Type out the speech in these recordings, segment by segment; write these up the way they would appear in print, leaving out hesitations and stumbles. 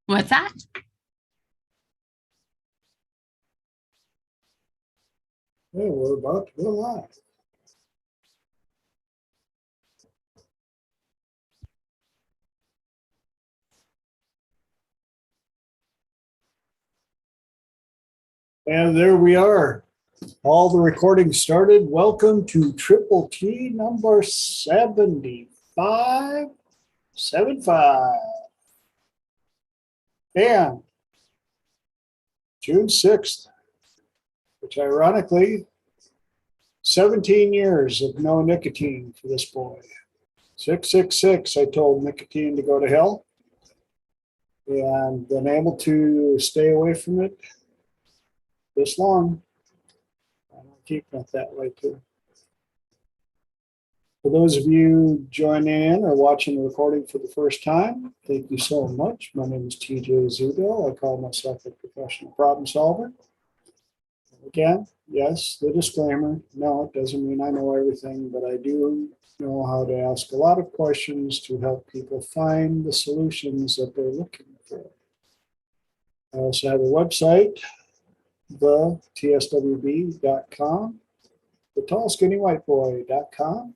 What's that? Hey, we're about to go live. And there we are. All the recordings started. Welcome to Triple T number 7575. And June 6th, which ironically, 17 years of no nicotine for this boy. 666, I told nicotine to go to hell. And been able to stay away from it this long. I'm keeping it that way too. For those of you joining in or watching the recording for the first time, thank you so much. My name is TJ Zudo. I call myself a professional problem solver. Again, yes, the disclaimer. No, it doesn't mean I know everything, but I do know how to ask a lot of questions to help people find the solutions that they're looking for. I also have a website, theTSWB.com, thetallskinnywhiteboy.com,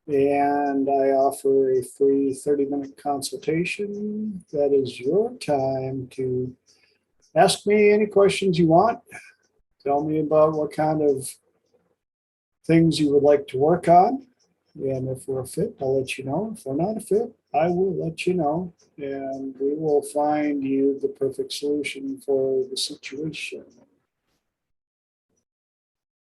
and I offer a free 30-minute consultation. That is your time to ask me any questions you want. Tell me about what kind of things you would like to work on. And if we're a fit, I'll let you know. If we're not a fit, I will let you know. And we will find you the perfect solution for the situation.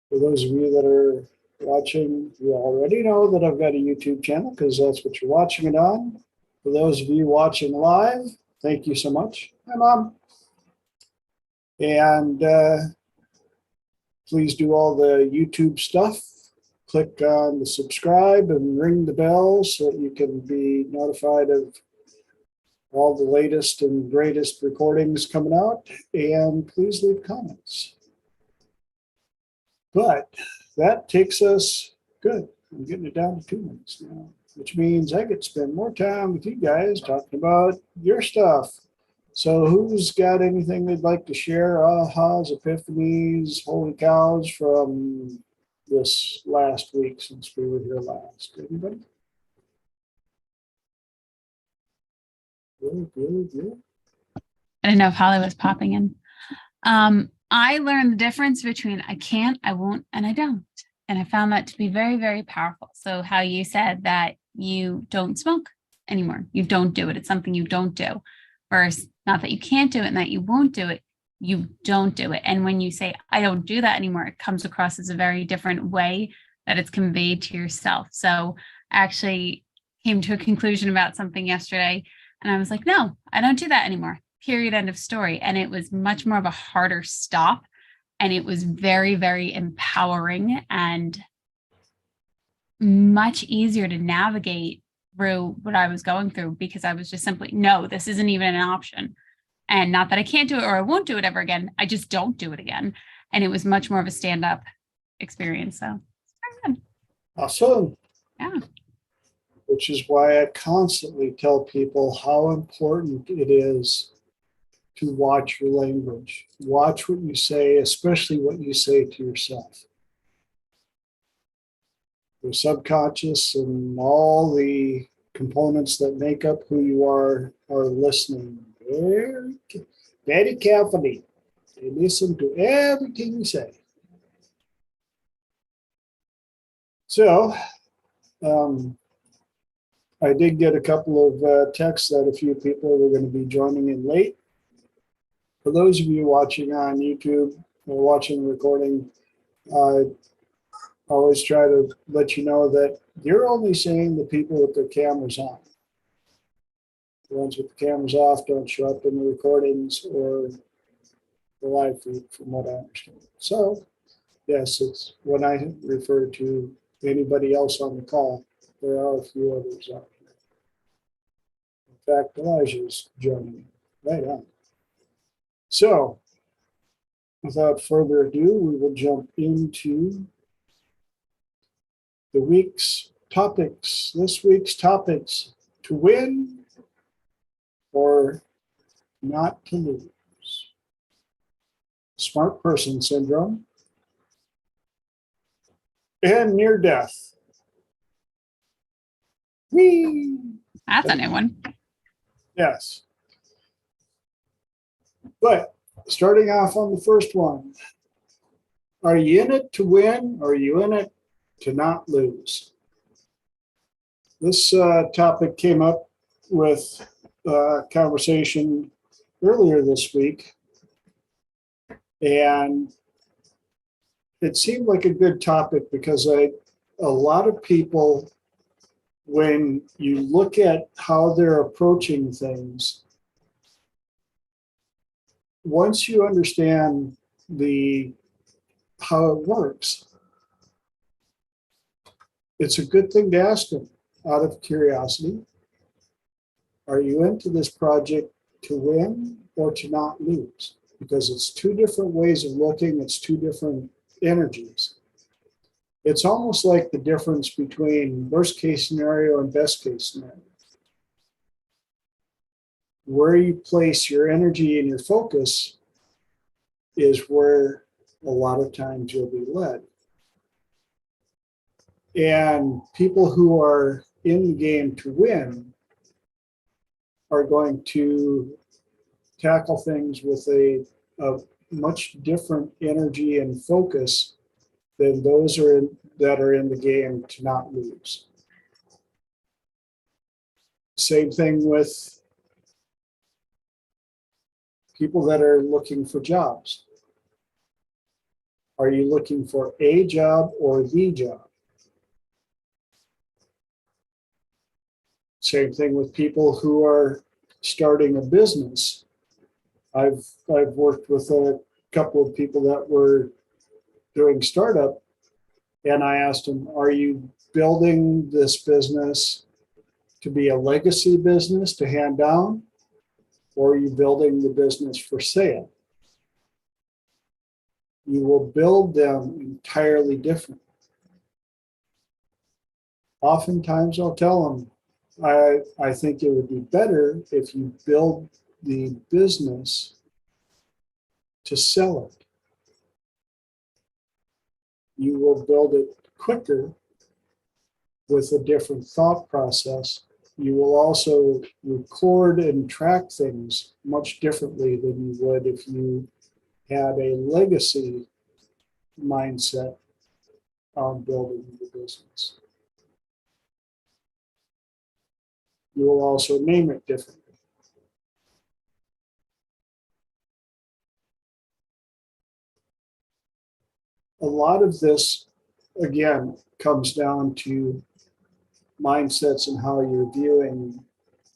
For those of you that are watching, you already know that I've got a YouTube channel because that's what you're watching it on. For those of you watching live, thank you so much. Hi, Mom. And please do all the YouTube stuff. Click on the subscribe and ring the bell so that you can be notified of all the latest and greatest recordings coming out. And please leave comments. But that takes us good. I'm getting it down to 2 minutes now, which means I get to spend more time with you guys talking about your stuff. So who's got anything they'd like to share? Ahas, epiphanies, holy cows from this last week since we were here last. Anybody? Good. I didn't know if Holly was popping in. I learned the difference between I can't, I won't, and I don't. And I found that to be very, very powerful. So how you said that you don't smoke anymore. You don't do it. It's something you don't do. Versus not that you can't do it and that you won't do it. You don't do it. And when you say, I don't do that anymore, it comes across as a very different way that it's conveyed to yourself. So I actually came to a conclusion about something yesterday. And I was like, no, I don't do that anymore. Period. End of story. And it was much more of a harder stop. And it was very, very empowering and much easier to navigate through what I was going through because I was just simply, no, this isn't even an option. And not that I can't do it or I won't do it ever again. I just don't do it again. And it was much more of a stand-up experience. So Awesome. Yeah. Which is why I constantly tell people how important it is to watch your language. Watch what you say, especially what you say to yourself. Your subconscious and all the components that make up who you are listening very, very carefully. They listen to everything you say. So, I did get a couple of texts that a few people were going to be joining in late. For those of you watching on YouTube or watching the recording, I always try to let you know that you're only seeing the people with their cameras on. The ones with the cameras off don't show up in the recordings or the live feed, from what I understand. So, yes, it's when I refer to anybody else on the call, there are a few others out here. In fact, Elijah's joining me. Right on. So, without further ado, we will jump into the week's topics. This week's topics: to win or not to lose. Smart person syndrome, and near death. Whee! That's a new one. Yes. But starting off on the first one, are you in it to win or are you in it to not lose? This topic came up with a conversation earlier this week, and it seemed like a good topic because a lot of people, when you look at how they're approaching things, once you understand how it works, it's a good thing to ask them out of curiosity. Are you into this project to win or to not lose? Because it's two different ways of looking, it's two different energies. It's almost like the difference between worst case scenario and best case scenario. Where you place your energy and your focus is where a lot of times you'll be led. And people who are in the game to win are going to tackle things with a much different energy and focus than those that are in the game to not lose. Same thing with people that are looking for jobs. Are you looking for a job or the job? Same thing with people who are starting a business. I've worked with a couple of people that were doing startup, and I asked them, are you building this business to be a legacy business to hand down, or are you building the business for sale? You will build them entirely different. Oftentimes I'll tell them, I think it would be better if you build the business to sell it. You will build it quicker with a different thought process. You will also record and track things much differently than you would if you had a legacy mindset on building the business. You will also name it differently. A lot of this, again, comes down to mindsets and how you're viewing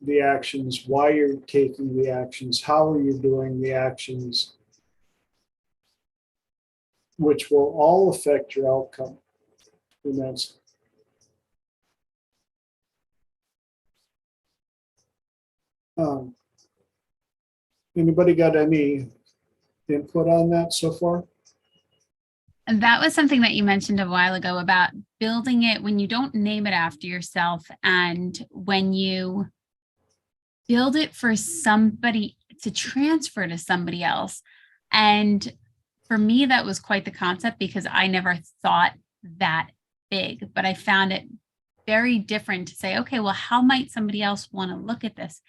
the actions, why you're taking the actions, how are you doing the actions, which will all affect your outcome immensely. Anybody got any input on that so far? And that was something that you mentioned a while ago about building it when you don't name it after yourself, and when you build it for somebody to transfer to somebody else. And for me, that was quite the concept because I never thought that big, but I found it very different to say, okay, well, how might somebody else want to look at this?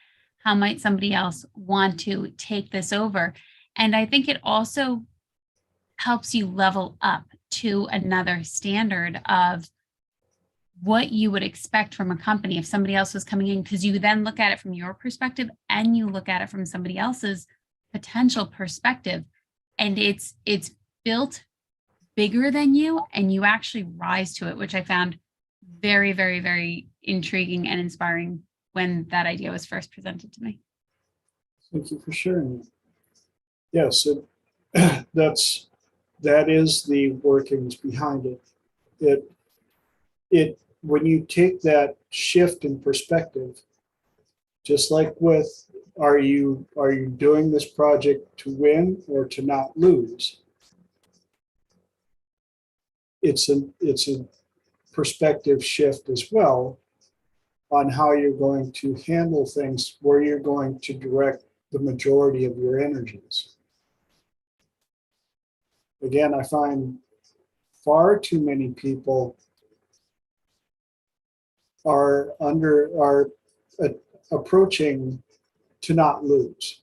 How might somebody else want to take this over? And I think it also helps you level up to another standard of what you would expect from a company if somebody else was coming in, because you then look at it from your perspective and you look at it from somebody else's potential perspective, and it's built bigger than you and you actually rise to it, which I found very, very, very intriguing and inspiring when that idea was first presented to me. Thank you for sharing that. Yes, that is the workings behind it. It when you take that shift in perspective, just like with are you doing this project to win or to not lose? It's a perspective shift as well on how you're going to handle things, where you're going to direct the majority of your energies. Again, I find far too many people are approaching to not lose,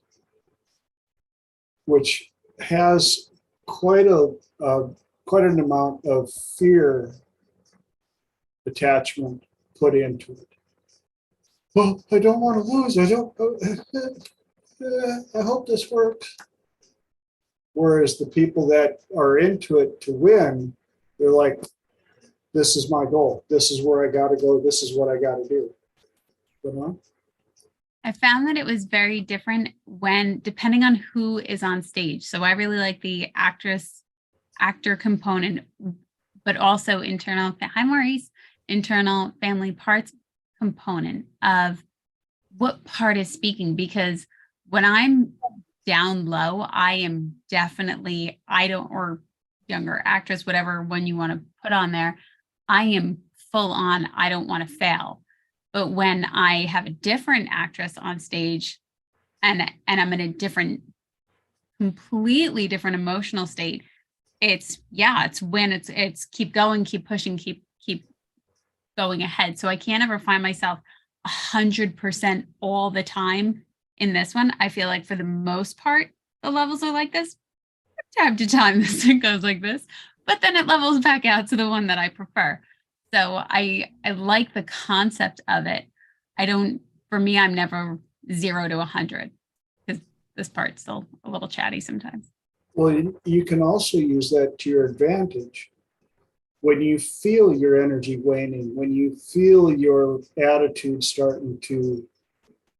which has quite an amount of fear attachment put into it. Well, I don't want to lose. I hope this works. Whereas the people that are into it to win, they're like, this is my goal. This is where I got to go. This is what I got to do. You know? I found that it was very different depending on who is on stage. So I really like the actor component, but also internal family parts component of what part is speaking. Because when I'm down low, I am definitely, or younger actress, whatever one you want to put on there, I am full on, I don't want to fail. But when I have a different actress on stage and I'm in a completely different emotional state, it's keep going, keep pushing, keep going ahead. So I can't ever find myself 100% all the time in this one. I feel like for the most part, the levels are like this. From time to time, this goes like this, but then it levels back out to the one that I prefer. So I like the concept of it. For me, I'm never 0 to 100 because this part's still a little chatty sometimes. Well, you can also use that to your advantage. When you feel your energy waning, when you feel your attitude starting to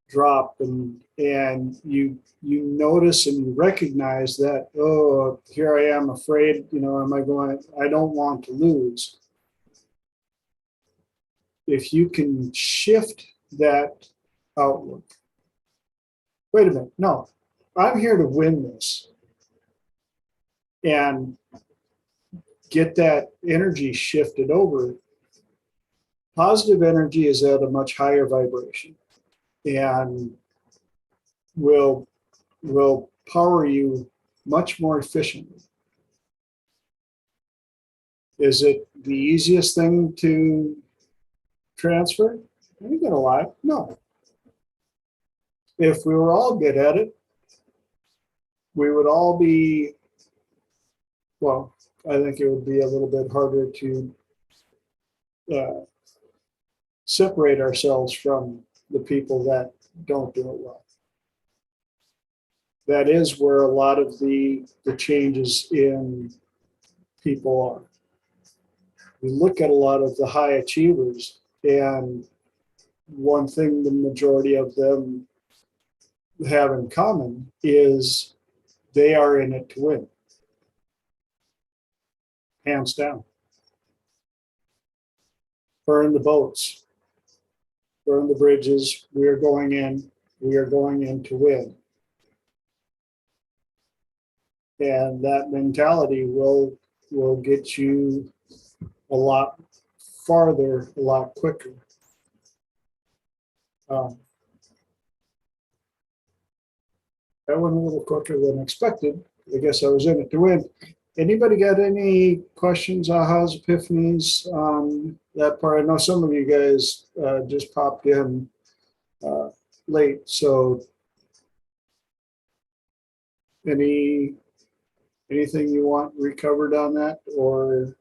drop, and you notice and you recognize that, oh, here I am afraid, I don't want to lose. If you can shift that outlook, wait a minute, no, I'm here to win this, and get that energy shifted over. Positive energy is at a much higher vibration and will power you much more efficiently. Is it the easiest thing to transfer? I ain't gonna lie, no. If we were all good at it, we would all be, well, I think it would be a little bit harder to separate ourselves from the people that don't do it well. That is where a lot of the changes in people are. We look at a lot of the high achievers, and one thing the majority of them have in common is they are in it to win. Hands down. Burn the boats, burn the bridges. We are going in to win. And that mentality will get you a lot farther, a lot quicker. That went a little quicker than expected. I guess I was in it to win. Anybody got any questions, ahas, epiphanies on that part? I know some of you guys just popped in late, so anything you want recovered on that, or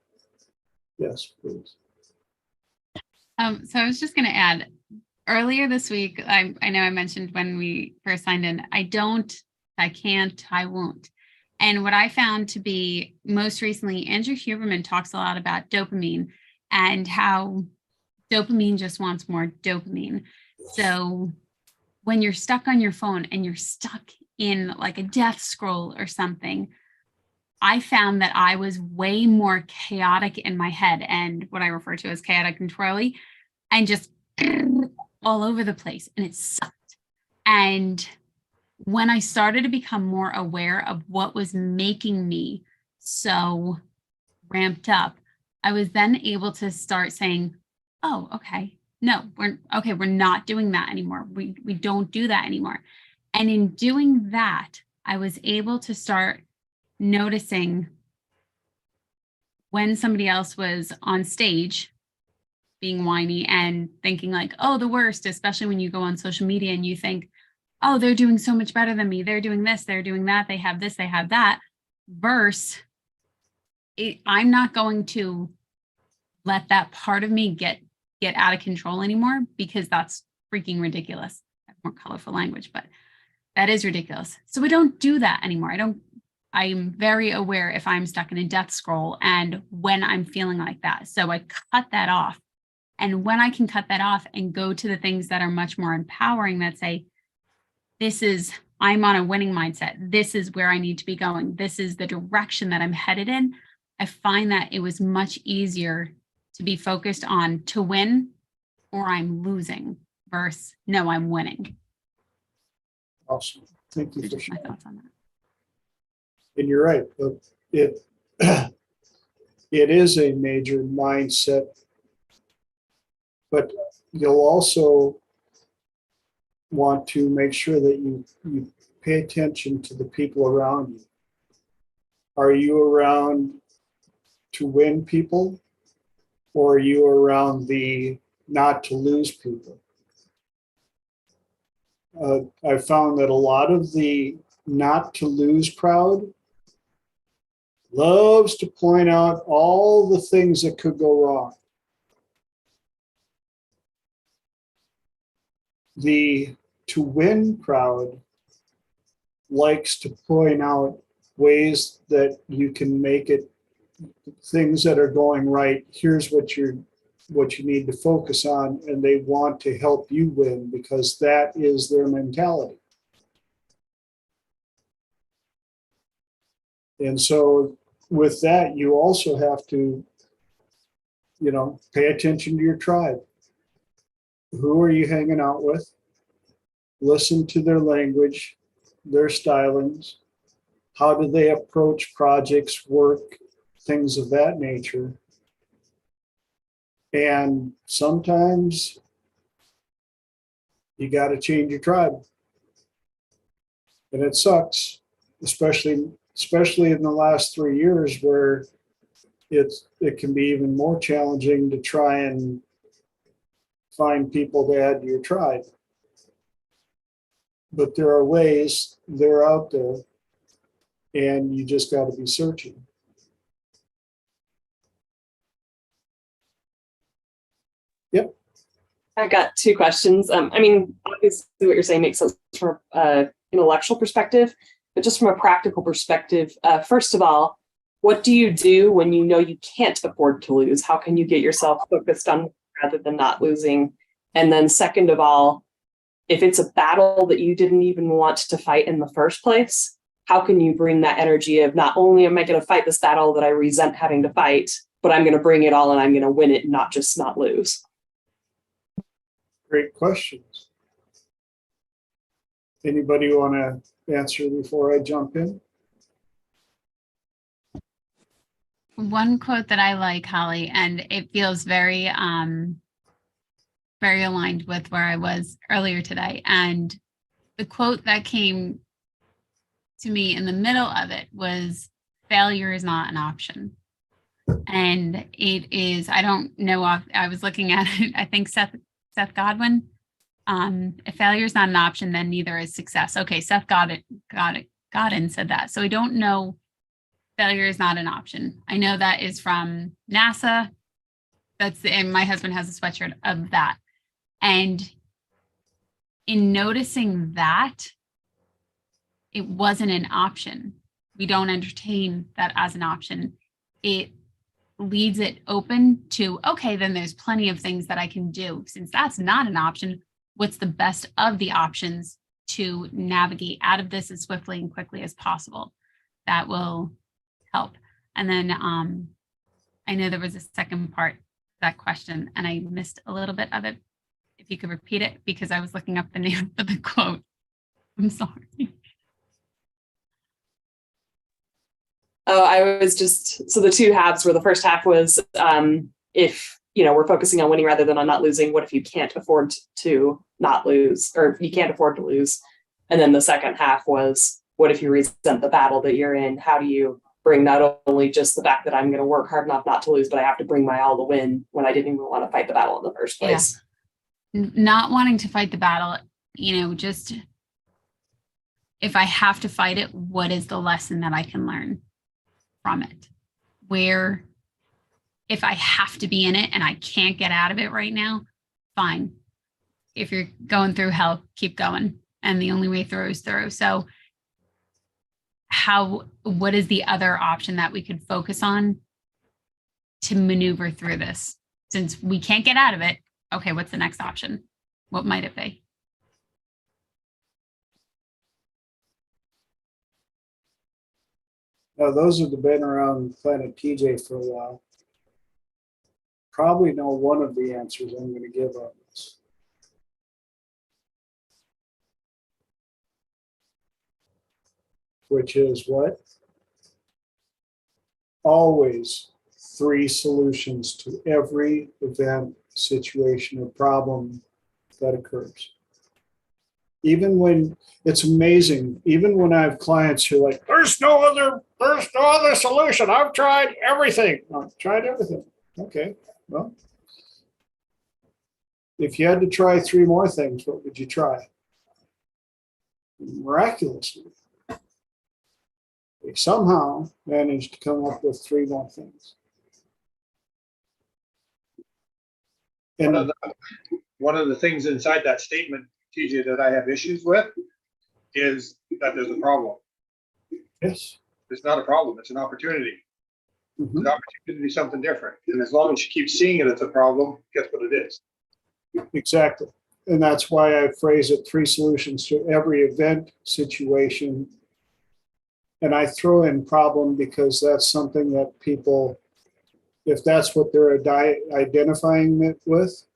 yes, please. So I was just going to add, earlier this week, I know I mentioned when we first signed in, I can't, I won't. And what I found to be most recently, Andrew Huberman talks a lot about dopamine and how dopamine just wants more dopamine. So when you're stuck on your phone and you're stuck in like a death scroll or something, I found that I was way more chaotic in my head, and what I refer to as chaotic and twirly, and just all over the place, and it sucked. And when I started to become more aware of what was making me so ramped up, I was then able to start saying, oh, okay, no, we're not doing that anymore. We don't do that anymore. And in doing that, I was able to start noticing when somebody else was on stage being whiny and thinking like, oh, the worst, especially when you go on social media and you think, oh, they're doing so much better than me. They're doing this, they're doing that, they have this, they have that. Verse, I'm not going to let that part of me get out of control anymore, because that's freaking ridiculous. I have more colorful language, but that is ridiculous. So we don't do that anymore. I'm very aware if I'm stuck in a death scroll and when I'm feeling like that. So I cut that off. And when I can cut that off and go to the things that are much more empowering, that say, I'm on a winning mindset. This is where I need to be going. This is the direction that I'm headed in. I find that it was much easier to be focused on to win or I'm losing versus no, I'm winning. Awesome. Thank you So for just my sharing. thoughts on that. And you're right. It is a major mindset, but you'll also want to make sure that you pay attention to the people around you. Are you around to win people, or are you around the not to lose people? I found that a lot of the not to lose crowd loves to point out all the things that could go wrong. The to win crowd likes to point out ways that you can make it, things that are going right. Here's what you need to focus on, and they want to help you win because that is their mentality. And so with that, you also have to, pay attention to your tribe. Who are you hanging out with? Listen to their language, their stylings. How do they approach projects, work, things of that nature? And sometimes you got to change your tribe. And it sucks, especially in the last 3 years where it can be even more challenging to try and find people to add to your tribe. But there are ways, they're out there, and you just got to be searching. Yep. I got two questions. Obviously what you're saying makes sense from an intellectual perspective, but just from a practical perspective, first of all, what do you do when you know you can't afford to lose? How can you get yourself focused on rather than not losing? And then second of all, if it's a battle that you didn't even want to fight in the first place, how can you bring that energy of not only am I going to fight this battle that I resent having to fight, but I'm going to bring it all and I'm going to win it, not just not lose? Great questions. Anybody want to answer before I jump in? One quote that I like, Holly, and it feels very, very aligned with where I was earlier today. And the quote that came to me in the middle of it was, failure is not an option. And it is, I don't know, I was looking at it, I think Seth Godwin, if failure is not an option, then neither is success. Okay, Seth Goggins said that. So I don't know, failure is not an option. I know that is from NASA. And my husband has a sweatshirt of that. And in noticing that, it wasn't an option. We don't entertain that as an option. It leads it open to, okay, then there's plenty of things that I can do. Since that's not an option, what's the best of the options to navigate out of this as swiftly and quickly as possible? That will help. And then I know there was a second part to that question and I missed a little bit of it. If you could repeat it, because I was looking up the name of the quote. I'm sorry. Oh, I was just, so the two halves were, the first half was, if, we're focusing on winning rather than on not losing, what if you can't afford to not lose, or you can't afford to lose? And then the second half was, what if you resent the battle that you're in? How do you bring not only just the fact that I'm going to work hard enough not to lose, but I have to bring my all to win when I didn't even want to fight the battle in the first place? Not wanting to fight the battle, just if I have to fight it, what is the lesson that I can learn from it? Where, if I have to be in it and I can't get out of it right now, fine. If you're going through hell, keep going. And the only way through is through. So what is the other option that we could focus on to maneuver through this? Since we can't get out of it, okay, what's the next option? What might it be? Now, those that have been around Planet TJ for a while probably know one of the answers I'm going to give on this. Which is what? Always 3 solutions to every event, situation, or problem that occurs. Even when it's amazing, even when I have clients who are like, there's no other solution. I've tried everything. I've tried everything. Okay, well, if you had to try 3 more things, what would you try? Miraculously, they somehow managed to come up with 3 more things. And One of the things inside that statement, TJ, that I have issues with is that there's a problem. yes. It's not a problem, it's an opportunity. It's Mhm. an opportunity to do something different. And as long as you keep seeing it as a problem, guess what it is? Exactly. And that's why I phrase it 3 solutions to every event, situation. And I throw in problem because that's something that people, if that's what they're identifying it with,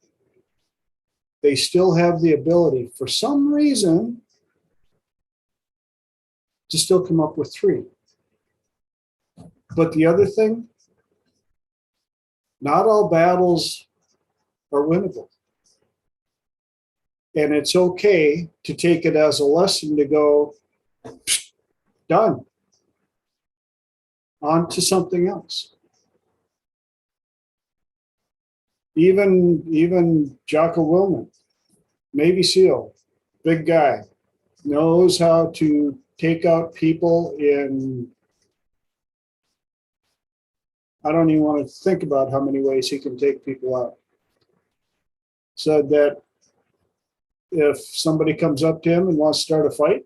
they still have the ability, for some reason, to still come up with 3. But the other thing, not all battles are winnable. And it's okay to take it as a lesson to go, done. On to something else. Even Jocko Willman, Navy SEAL, big guy, knows how to take out people in, I don't even want to think about how many ways he can take people out. Said that if somebody comes up to him and wants to start a fight,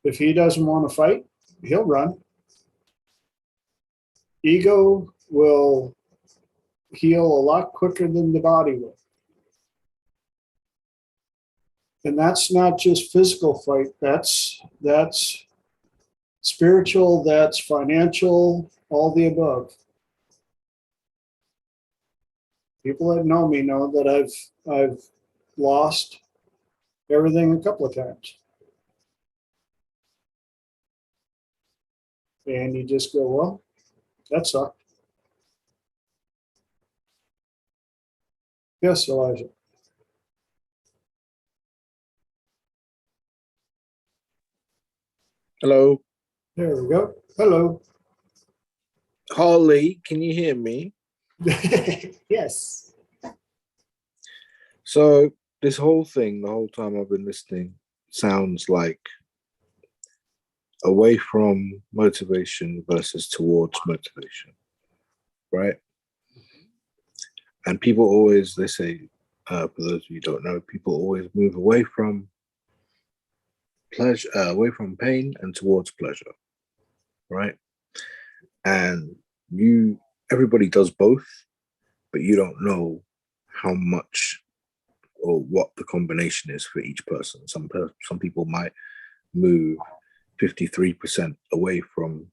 if he doesn't want to fight, he'll run. Ego will heal a lot quicker than the body will. And that's not just physical fight, that's spiritual, that's financial, all the above. People that know me know that I've lost everything a couple of times. And you just go, well, that sucked. Yes, Elijah. Hello. There we go. Hello. Holly, can you hear me? Yes. So this whole thing, the whole time I've been listening, sounds like away from motivation versus towards motivation, right? And people always, they say, for those of you who don't know, people always move away from pleasure, away from pain and towards pleasure, right? And everybody does both, but you don't know how much or what the combination is for each person. Some people might move 53% away from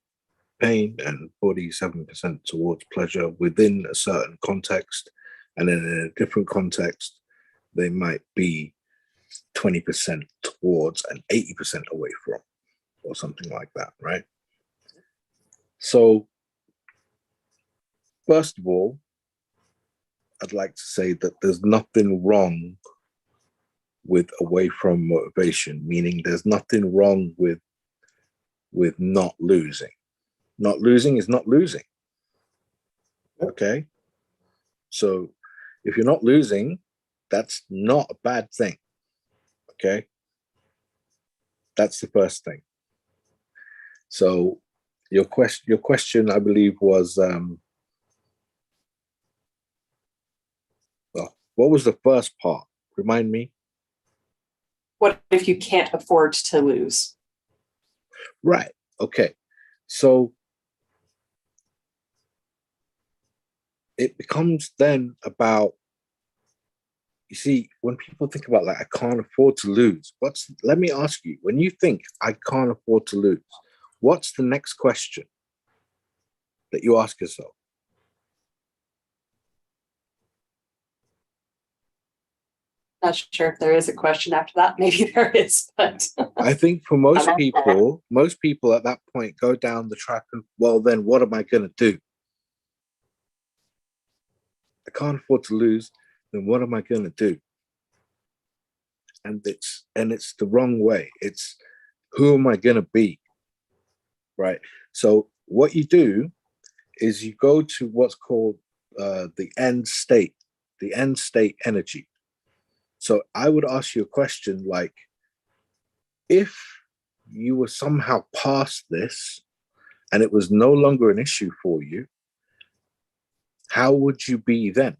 pain and 47% towards pleasure within a certain context. And then in a different context, they might be 20% towards and 80% away from, or something like that, right? So, first of all, I'd like to say that there's nothing wrong with away from motivation, meaning there's nothing wrong with not losing. Not losing is not losing. Okay? So if you're not losing, that's not a bad thing. Okay? That's the first thing. So your question, I believe, was what was the first part? Remind me. What if you can't afford to lose? Right. Okay. So it becomes then about, you see, when people think about like, I can't afford to lose, let me ask you, when you think I can't afford to lose, what's the next question that you ask yourself? Not sure if there is a question after that. Maybe there is, but I think for most people at that point go down the track of, well, then what am I going to do? I can't afford to lose, then what am I going to do? And it's the wrong way. It's, who am I going to be? Right. So what you do is you go to what's called the end state energy. So I would ask you a question like, if you were somehow past this and it was no longer an issue for you, how would you be then?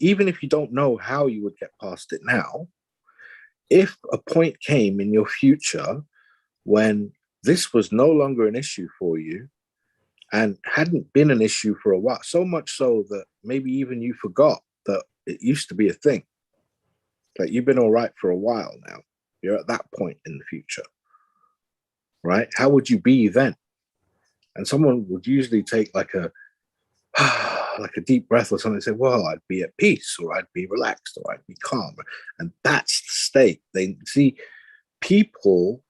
Even if you don't know how you would get past it now, if a point came in your future when this was no longer an issue for you and hadn't been an issue for a while, so much so that maybe even you forgot that it used to be a thing, like you've been all right for a while now, you're at that point in the future, right? How would you be then? And someone would usually take like a deep breath or something and say, well, I'd be at peace, or I'd be relaxed, or I'd be calm. And that's the state. They see, people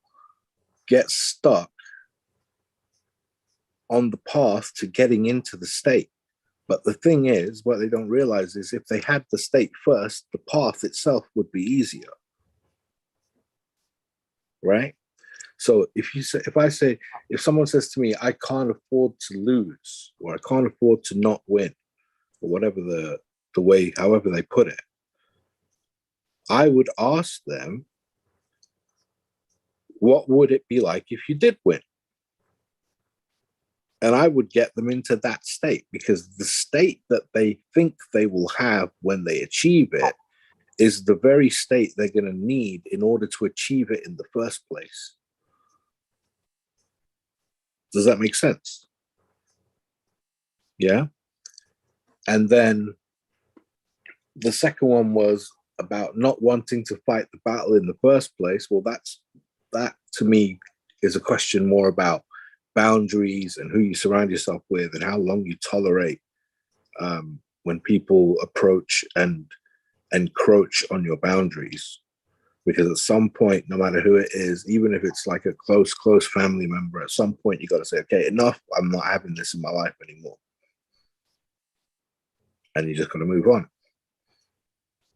get stuck on the path to getting into the state. But the thing is, what they don't realize is if they had the state first, the path itself would be easier. Right? So if someone says to me, I can't afford to lose, or I can't afford to not win, or whatever the way, however they put it, I would ask them, what would it be like if you did win? And I would get them into that state, because the state that they think they will have when they achieve it is the very state they're going to need in order to achieve it in the first place. Does that make sense? Yeah. And then the second one was about not wanting to fight the battle in the first place. Well, that to me is a question more about boundaries and who you surround yourself with and how long you tolerate when people approach and encroach on your boundaries. Because at some point, no matter who it is, even if it's like a close family member, at some point you got to say, okay, enough, I'm not having this in my life anymore. And you just got to move on.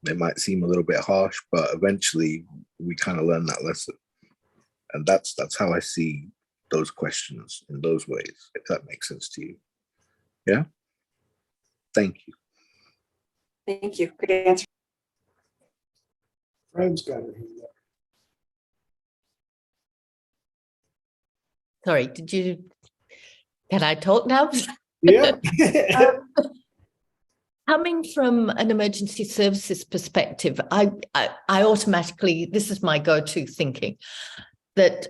It might seem a little bit harsh, but eventually we kind of learn that lesson. And that's how I see those questions in those ways, if that makes sense to you. Yeah? Thank you. thank you. Great answer. Fran's got her hand up. Sorry, can I talk now? Yeah. Coming from an emergency services perspective, I automatically, this is my go-to thinking, that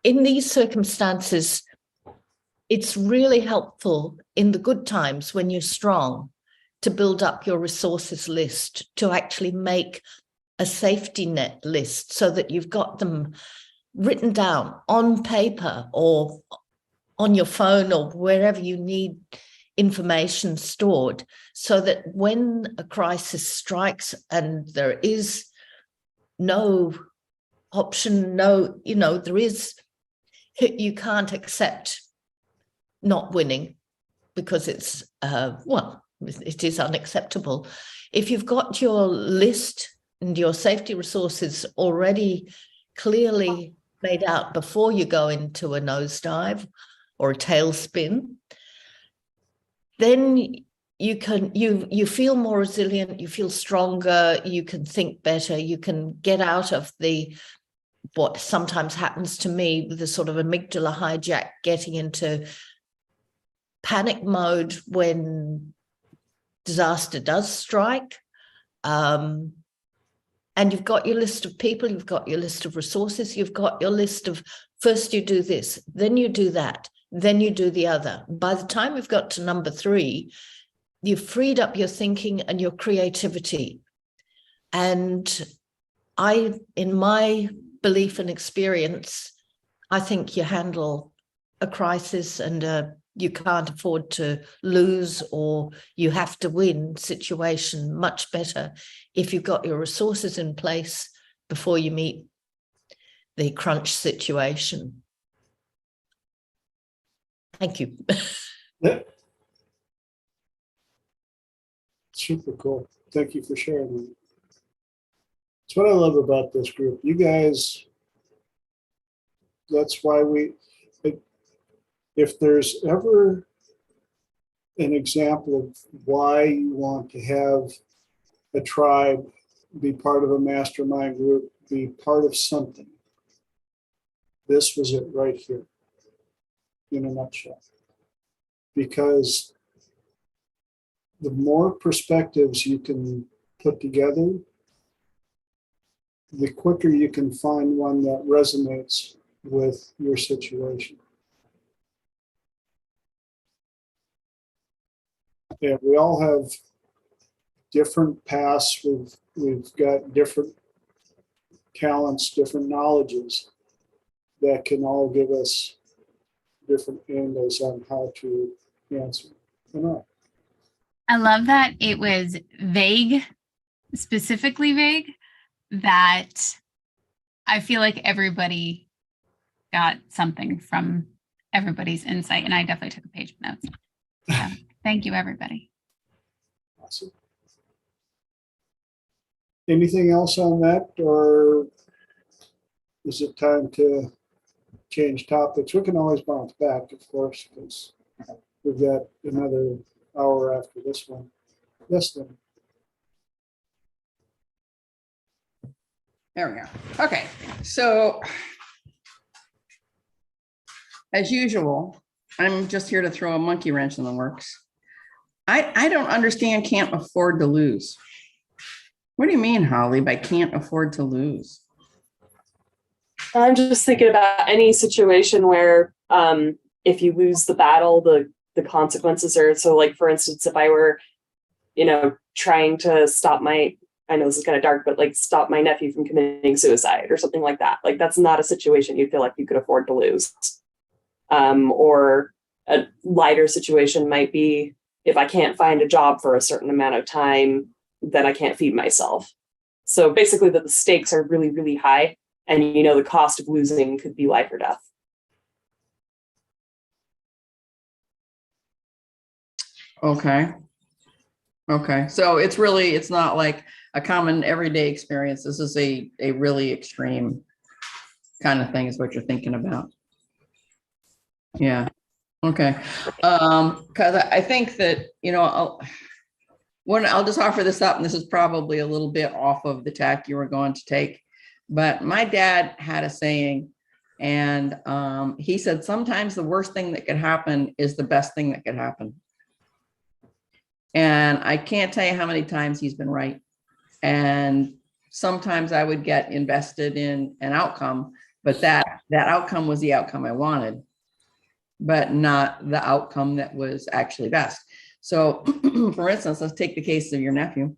in these circumstances, it's really helpful in the good times when you're strong to build up your resources list, to actually make a safety net list so that you've got them written down on paper or on your phone or wherever you need information stored, so that when a crisis strikes and there is no option, you can't accept not winning because it's, well, it is unacceptable. If you've got your list and your safety resources already clearly laid out before you go into a nosedive or a tailspin, then you feel more resilient, you feel stronger, you can think better, you can get out of what sometimes happens to me, the sort of amygdala hijack, getting into panic mode when disaster does strike. And you've got your list of people, you've got your list of resources, you've got your list of, first you do this, then you do that, then you do the other. By the time we've got to number 3, you've freed up your thinking and your creativity. And in my belief and experience, I think you handle a crisis and you can't afford to lose or you have to win situation much better if you've got your resources in place before you meet the crunch situation. Thank you. Yeah. Super cool. Thank you for sharing that. That's what I love about this group. You guys, that's why if there's ever an example of why you want to have a tribe, be part of a mastermind group, be part of something, this was it right here in a nutshell. Because the more perspectives you can put together, the quicker you can find one that resonates with your situation. Yeah, we all have different paths. We've got different talents, different knowledges that can all give us different angles on how to answer. I love that it was vague, specifically vague, that I feel like everybody got something from everybody's insight. And I definitely took a page of notes. So, thank you, everybody. Awesome. Anything else on that, or is it time to change topics? We can always bounce back, of course, because we've got another hour after this one. Yes, then. There we go. Okay, so as usual, I'm just here to throw a monkey wrench in the works. I don't understand can't afford to lose. What do you mean, Holly, by can't afford to lose? I'm just thinking about any situation where if you lose the battle, the consequences are, so like, for instance, if I were, trying to stop I know this is kind of dark, but like stop my nephew from committing suicide or something like that. Like, that's not a situation you feel like you could afford to lose. Or a lighter situation might be if I can't find a job for a certain amount of time, then I can't feed myself. So basically the stakes are really, really high, and the cost of losing could be life or death. Okay. So it's not like a common everyday experience. This is a really extreme kind of thing is what you're thinking about. Yeah. Okay. Because I think that, I'll just offer this up, and this is probably a little bit off of the tack you were going to take, but my dad had a saying, and he said, sometimes the worst thing that could happen is the best thing that could happen. And I can't tell you how many times he's been right. And sometimes I would get invested in an outcome, but that outcome was the outcome I wanted, but not the outcome that was actually best. So for instance, let's take the case of your nephew.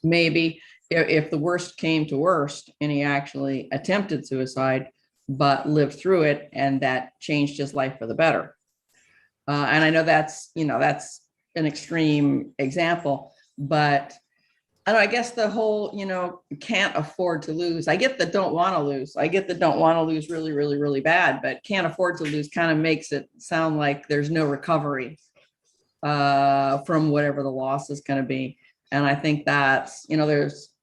Maybe if the worst came to worst and he actually attempted suicide, but lived through it, and that changed his life for the better. And I know that's an extreme example, but I don't know, I guess the whole, can't afford to lose. I get the don't want to lose. I get the don't want to lose really, really, really bad, but can't afford to lose kind of makes it sound like there's no recovery from whatever the loss is going to be. And I think that's,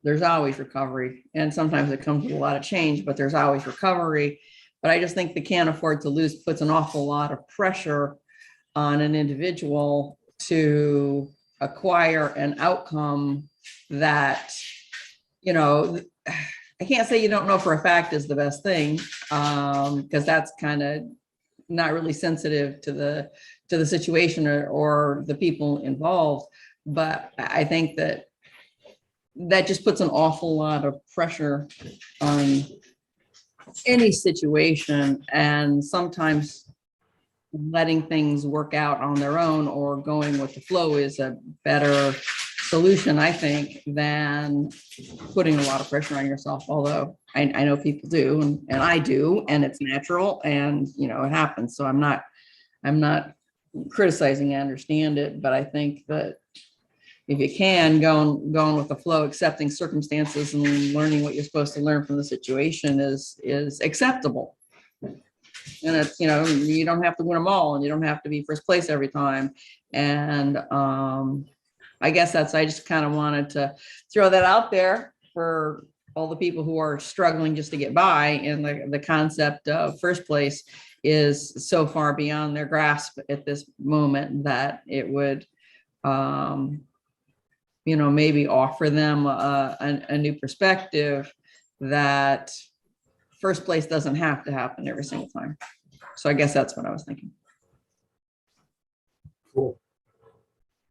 there's always recovery, and sometimes it comes with a lot of change, but there's always recovery. But I just think the can't afford to lose puts an awful lot of pressure on an individual to acquire an outcome that, I can't say you don't know for a fact is the best thing, because that's kind of not really sensitive to the situation or the people involved. But I think that just puts an awful lot of pressure on any situation, and sometimes letting things work out on their own or going with the flow is a better solution, I think, than putting a lot of pressure on yourself. Although I know people do, and I do, and it's natural, and it happens. So I'm not criticizing, I understand it, but I think that if you can going with the flow, accepting circumstances and learning what you're supposed to learn from the situation is acceptable. And it's, you don't have to win them all, and you don't have to be first place every time. And I guess I just kind of wanted to throw that out there for all the people who are struggling just to get by. And the concept of first place is so far beyond their grasp at this moment that it would, maybe offer them a new perspective that first place doesn't have to happen every single time. So I guess that's what I was thinking. Cool.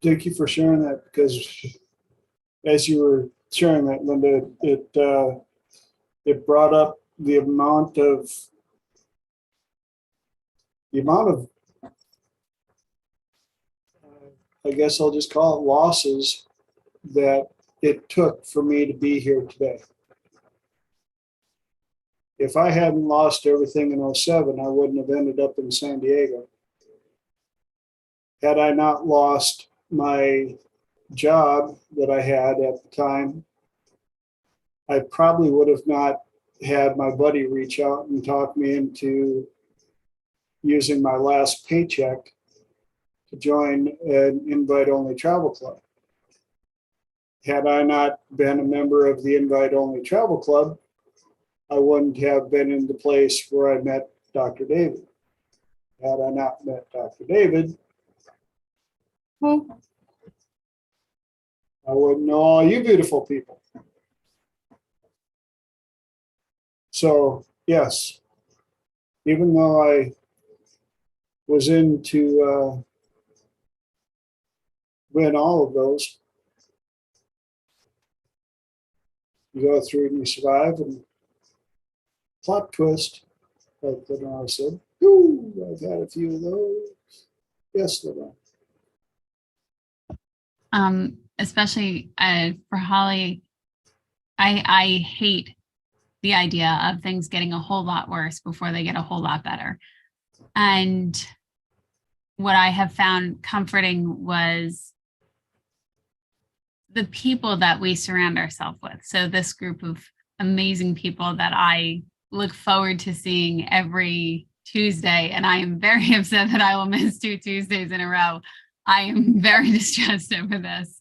Thank you for sharing that, because as you were sharing that, Linda, it brought up the amount of I guess I'll just call it losses that it took for me to be here today. If I hadn't lost everything in 2007, I wouldn't have ended up in San Diego. Had I not lost my job that I had at the time, I probably would have not had my buddy reach out and talk me into using my last paycheck to join an invite-only travel club. Had I not been a member of the invite-only travel club, I wouldn't have been in the place where I met Dr. David. Had I not met Dr. David, well, I wouldn't know all you beautiful people. So, yes, even though I was in to win all of those, you go through and you survive, and plot twist, like Lenora said, ooh, I've had a few of those. Yes, Lenora. Especially for Holly, I hate the idea of things getting a whole lot worse before they get a whole lot better. And what I have found comforting was the people that we surround ourselves with. So this group of amazing people that I look forward to seeing every Tuesday, and I am very upset that I will miss 2 Tuesdays in a row. I am very distressed over this.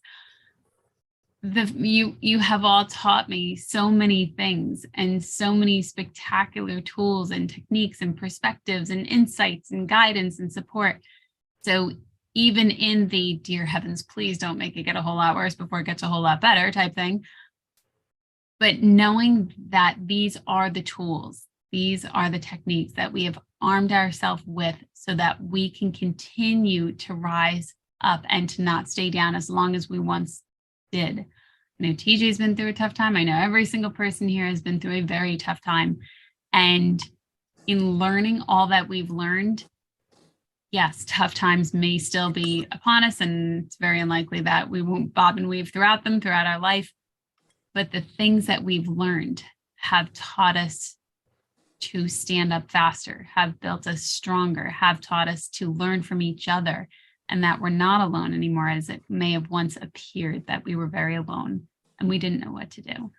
You have all taught me so many things and so many spectacular tools and techniques and perspectives and insights and guidance and support. So even in the dear heavens, please don't make it get a whole lot worse before it gets a whole lot better type thing. But knowing that these are the tools, these are the techniques that we have armed ourselves with so that we can continue to rise up and to not stay down as long as we once did. I know TJ's been through a tough time. I know every single person here has been through a very tough time. And in learning all that we've learned, yes, tough times may still be upon us, and it's very unlikely that we won't bob and weave throughout our life. But the things that we've learned have taught us to stand up faster, have built us stronger, have taught us to learn from each other, and that we're not alone anymore, as it may have once appeared that we were very alone. and we didn't know what to do.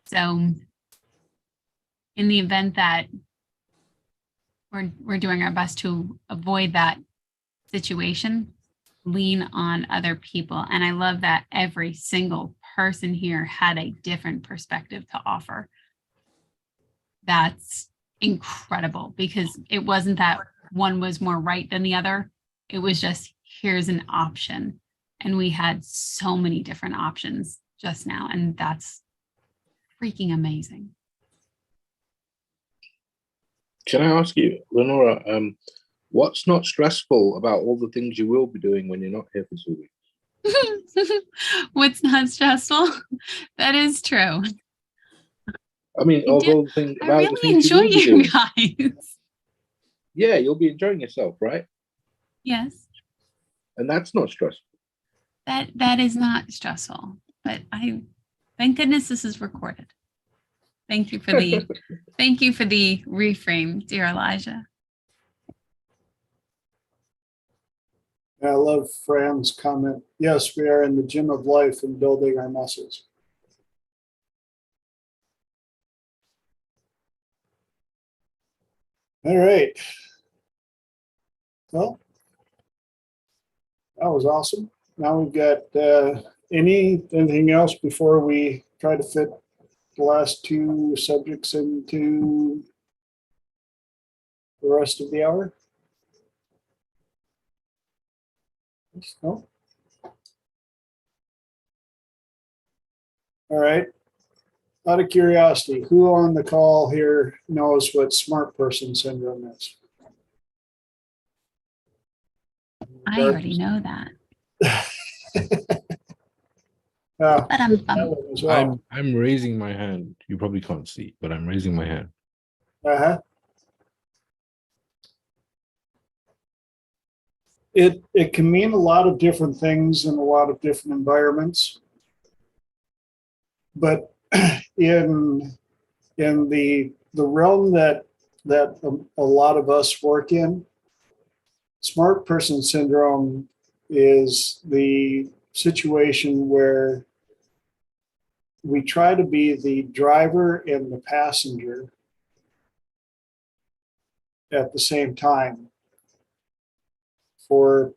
So in the event that we're doing our best to avoid that situation, lean on other people. And I love that every single person here had a different perspective to offer. That's incredible, because it wasn't that one was more right than the other. It was just, here's an option. And we had so many different options just now. And that's freaking amazing. Can I ask you, Lenora, what's not stressful about all the things you will be doing when you're not here for 2 weeks? What's not stressful? That is true. I mean, I although the thing I about the really things enjoy will be you doing, guys. yeah, you'll be enjoying yourself, right? Yes, And that's not stressful. that is not stressful. But thank goodness this is recorded. Thank you for the reframe, dear Elijah. And I love Fran's comment. Yes, we are in the gym of life and building our muscles. All right. Well, that was awesome. Now we've got anything else before we try to fit the last two subjects into the rest of the hour? No? All right. Out of curiosity, who on the call here knows what smart person syndrome is? I already know that. Yeah, But that one as well. I'm raising my hand. You probably can't see, but I'm raising my hand. Uh-huh. It can mean a lot of different things in a lot of different environments. But in the realm that a lot of us work in, smart person syndrome is the situation where we try to be the driver and the passenger at the same time for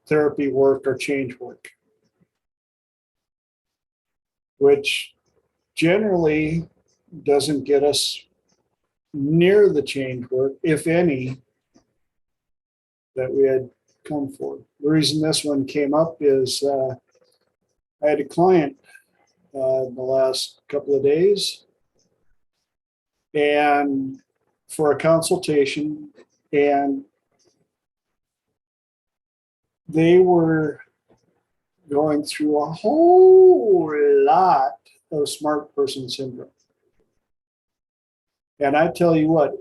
therapy work or change work, which generally doesn't get us near the change work, if any, that we had come for. The reason this one came up is I had a client in the last couple of days, and for a consultation, and they were going through a whole lot of smart person syndrome. And I tell you what,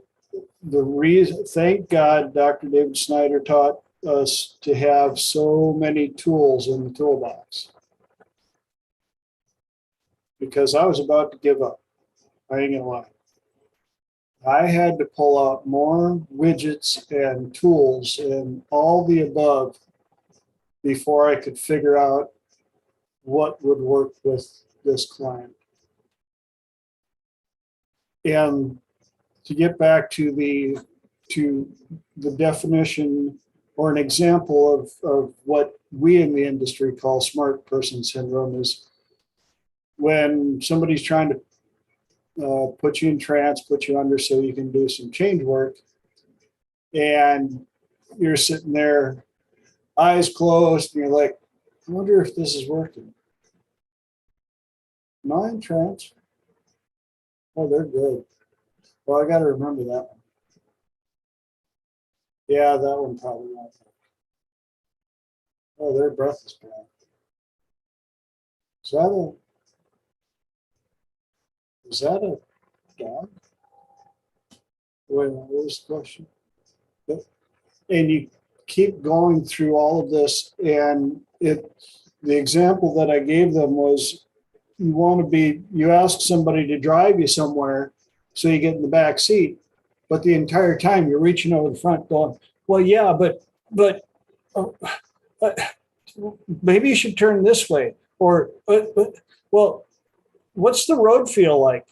the reason, thank God Dr. David Snyder taught us to have so many tools in the toolbox. Because I was about to give up. I ain't gonna lie. I had to pull out more widgets and tools and all the above before I could figure out what would work with this client. And to get back to the definition or an example of what we in the industry call smart person syndrome is when somebody's trying to put you in trance, put you under so you can do some change work, and you're sitting there, eyes closed, and you're like, I wonder if this is working. Am I in trance? Oh, they're good. Well, I got to remember that one. Yeah, that one probably not. Oh, their breath is bad. Is that a dog? Wait, what was the question? And you keep going through all of this, and the example that I gave them was you ask somebody to drive you somewhere so you get in the back seat, but the entire time you're reaching over the front going, well, yeah, but maybe you should turn this way, or well, what's the road feel like?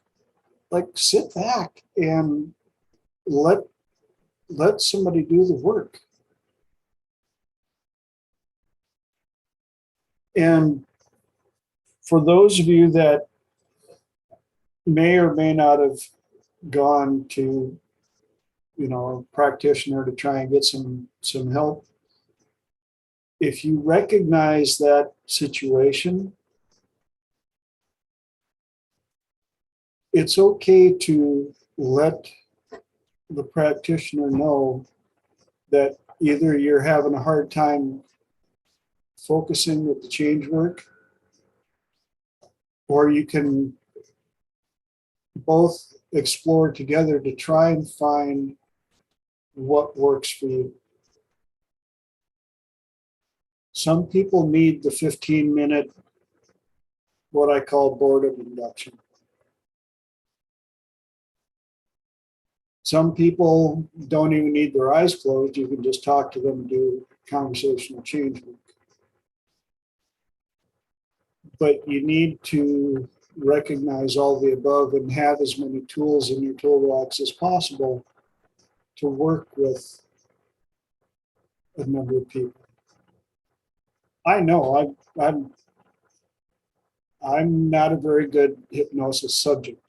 Like, sit back and let somebody do the work. And for those of you that may or may not have gone to, a practitioner to try and get some help, if you recognize that situation, it's okay to let the practitioner know that either you're having a hard time focusing with the change work, or you can both explore together to try and find what works for you. Some people need the 15-minute, what I call boredom induction. Some people don't even need their eyes closed. You can just talk to them and do conversational change work. But you need to recognize all the above and have as many tools in your toolbox as possible to work with a number of people. I know I'm not a very good hypnosis subject.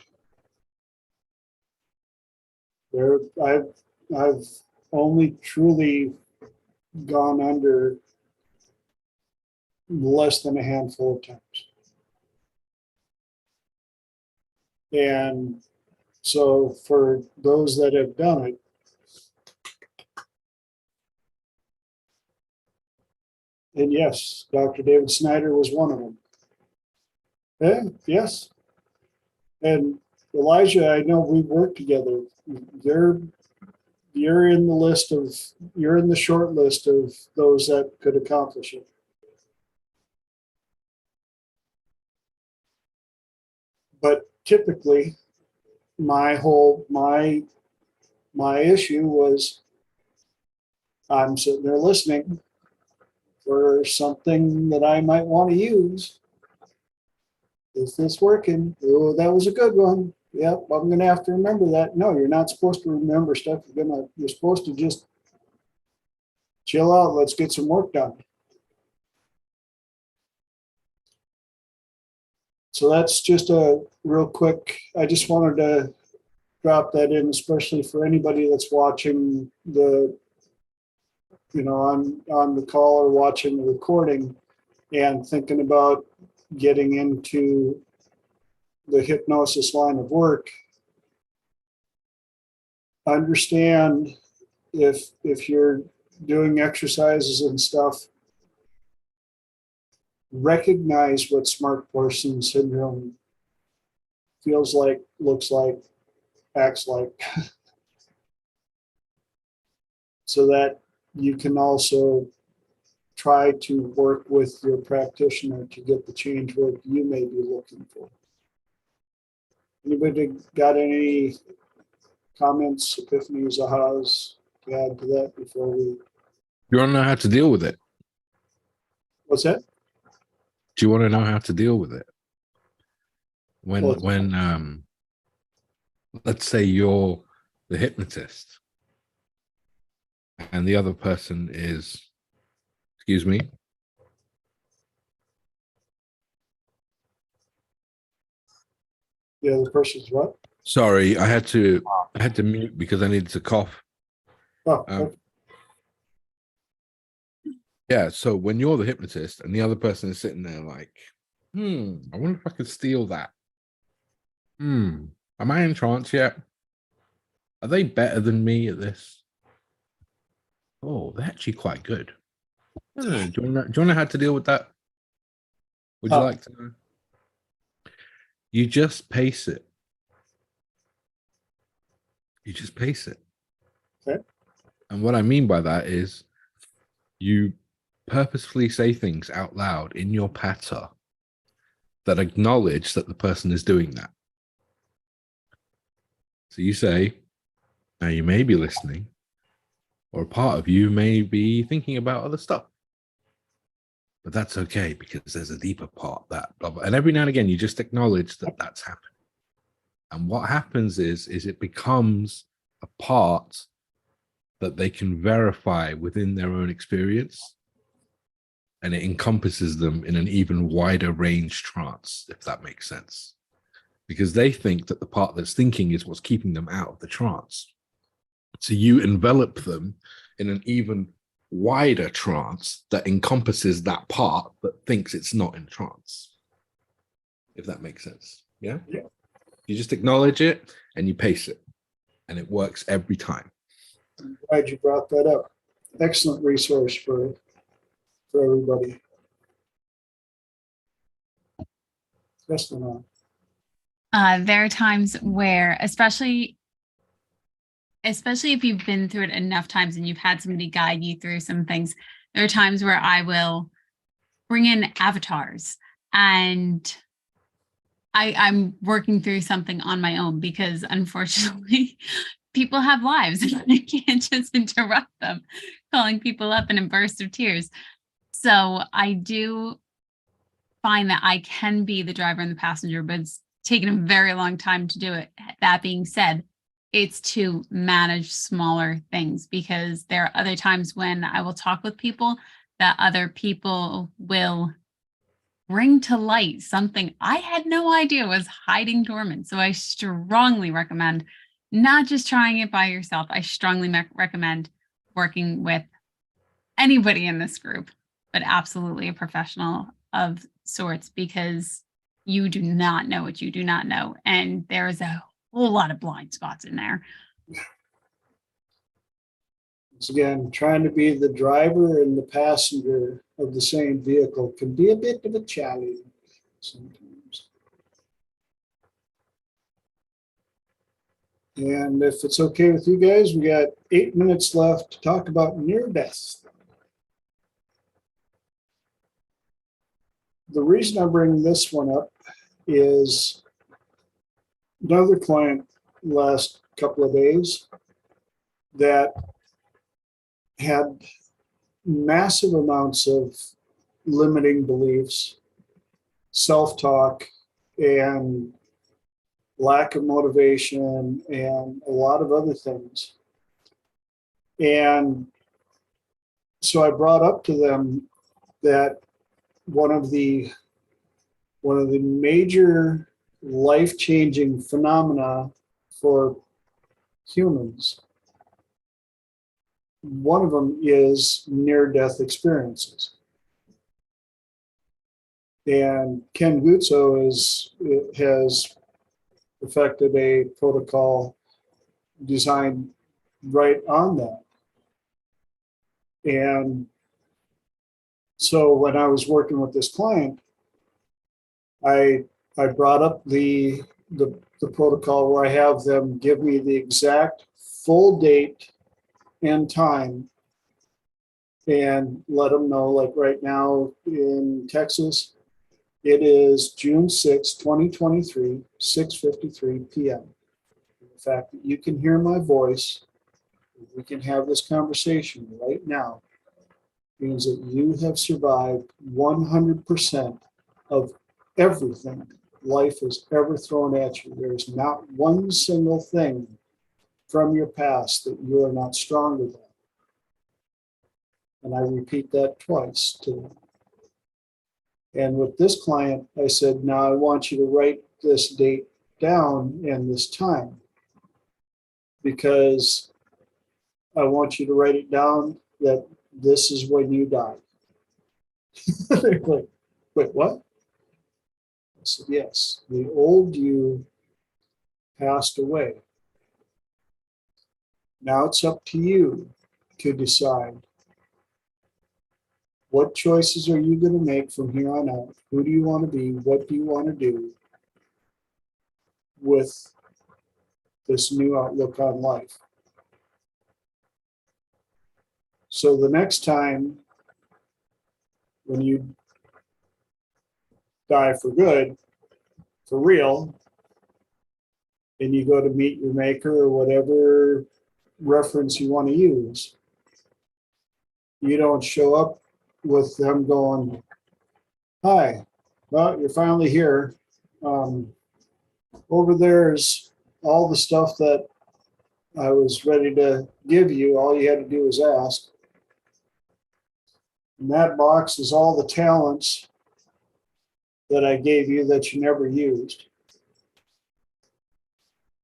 I've only truly gone under less than a handful of times. And so for those that have done it, and yes, Dr. David Snyder was one of them. And yes. And Elijah, I know we worked together. You're in the short list of those that could accomplish it. But typically, my issue was I'm sitting there listening for something that I might want to use. Is this working? Oh, that was a good one. Yep, I'm going to have to remember that. No, you're not supposed to remember stuff. You're supposed to just chill out. Let's get some work done. So that's just a real quick, I just wanted to drop that in, especially for anybody that's watching on the call or watching the recording and thinking about getting into the hypnosis line of work. Understand if you're doing exercises and stuff, recognize what smart person syndrome feels like, looks like, acts like, so that you can also try to work with your practitioner to get the change work you may be looking for. Anybody got any comments, epiphanies, ahas to add to that before we? You want to know how to deal with it? What's that? Do you want to know how to deal with it? When let's say you're the hypnotist and the other person is, excuse me. The other person's what? Sorry, I had to mute because I needed to cough. Oh, okay. Yeah, so when you're the hypnotist and the other person is sitting there like, I wonder if I could steal that. Am I in trance yet? Are they better than me at this? Oh, they're actually quite good. I don't know. Do you want to know how to deal with that? Would you like to know? You just pace it. You just pace it. Okay. And what I mean by that is you purposefully say things out loud in your patter that acknowledge that the person is doing that. So you say, now you may be listening, or a part of you may be thinking about other stuff. but that's okay because there's a deeper part that blah, blah. And every now and again, you just acknowledge that that's happening. And what happens is it becomes a part that they can verify within their own experience. And it encompasses them in an even wider range trance, if that makes sense. Because they think that the part that's thinking is what's keeping them out of the trance. So you envelop them in an even wider trance that encompasses that part that thinks it's not in trance. If that makes sense. Yeah? Yeah. You just acknowledge it and you pace it. And it works every time. I'm glad you brought that up. Excellent resource for everybody. Yes, Lenora. There are times where, especially if you've been through it enough times and you've had somebody guide you through some things, there are times where I will bring in avatars and I'm working through something on my own because unfortunately people have lives and I can't just interrupt them, calling people up in a burst of tears. So I do find that I can be the driver and the passenger, but it's taken a very long time to do it. That being said, it's to manage smaller things because there are other times when I will talk with people that other people will bring to light something I had no idea was hiding dormant. So I strongly recommend not just trying it by yourself. I strongly recommend working with anybody in this group, but absolutely a professional of sorts because you do not know what you do not know. And there is a whole lot of blind spots in there. Once again, trying to be the driver and the passenger of the same vehicle can be a bit of a challenge sometimes. And if it's okay with you guys, we got 8 minutes left to talk about near death. The reason I bring this one up is another client last couple of days that had massive amounts of limiting beliefs, self-talk, and lack of motivation, and a lot of other things. And so I brought up to them that one of the major life-changing phenomena for humans, one of them is near-death experiences. And Ken Guzzo has perfected a protocol designed right on that. And so when I was working with this client, I brought up the protocol where I have them give me the exact full date and time and let them know, like right now in Texas, it is June 6, 2023, 6:53 p.m. The fact that you can hear my voice, we can have this conversation right now, means that you have survived 100% of everything life has ever thrown at you. There's not one single thing from your past that you are not stronger than. And I repeat that twice to them. And with this client, I said, now I want you to write this date down and this time, because I want you to write it down that this is when you die. They're like, wait, what? I said, yes, the old you passed away. Now it's up to you to decide what choices are you going to make from here on out? Who do you want to be? What do you want to do with this new outlook on life? So the next time when you die for good, for real, and you go to meet your maker or whatever reference you want to use, you don't show up with them going, Hi, well, you're finally here. Over there is all the stuff that I was ready to give you. All you had to do was ask. In that box is all the talents that I gave you that you never used.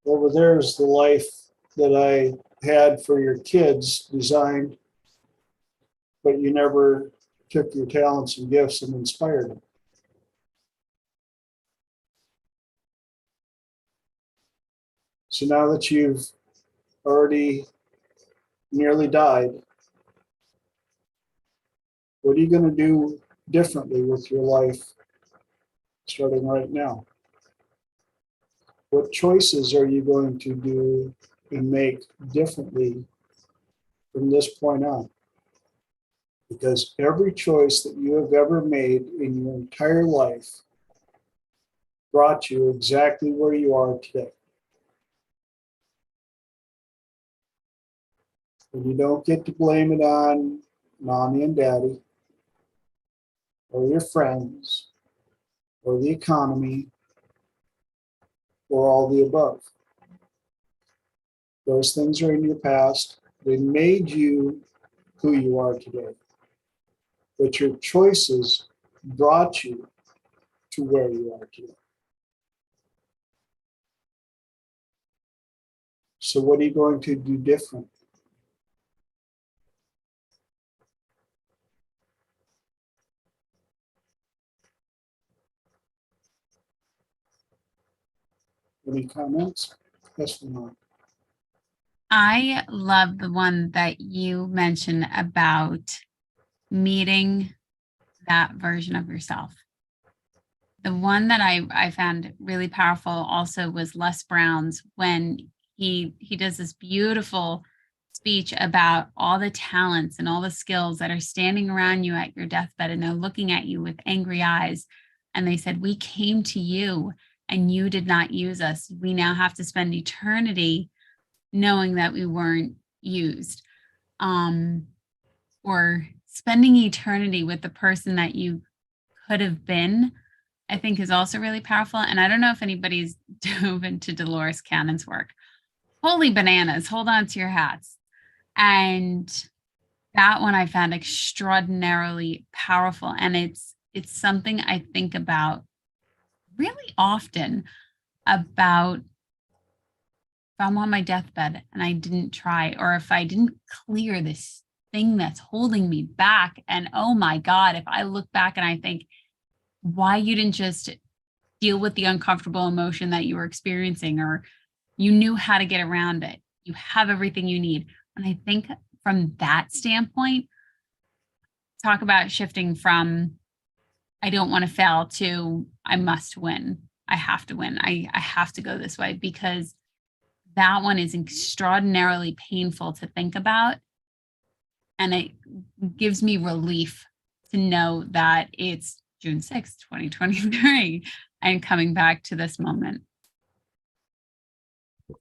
Over there is the life that I had for your kids designed, but you never took your talents and gifts and inspired them. So now that you've already nearly died, what are you going to do differently with your life starting right now? What choices are you going to do and make differently from this point on? Because every choice that you have ever made in your entire life brought you exactly where you are today. And you don't get to blame it on mommy and daddy, or your friends, or the economy, or all the above. Those things are in your past. They made you who you are today. But your choices brought you to where you are today. So what are you going to do different? Any comments? Yes, Lenora. I love the one that you mentioned about meeting that version of yourself. The one that I found really powerful also was Les Brown's, when he does this beautiful speech about all the talents and all the skills that are standing around you at your deathbed, and they're looking at you with angry eyes. And they said, we came to you and you did not use us. We now have to spend eternity knowing that we weren't used, or spending eternity with the person that you could have been, I think is also really powerful. And I don't know if anybody's dove into Dolores Cannon's work. Holy bananas, hold on to your hats. And that one I found extraordinarily powerful. And it's something I think about really often, about if I'm on my deathbed and I didn't try, or if I didn't clear this thing that's holding me back. And oh my God, if I look back and I think, why you didn't just deal with the uncomfortable emotion that you were experiencing, or you knew how to get around it. You have everything you need. And I think from that standpoint, talk about shifting from I don't want to fail to I must win. I have to win. I have to go this way, because that one is extraordinarily painful to think about. And it gives me relief to know that it's June 6th, 2023, and coming back to this moment.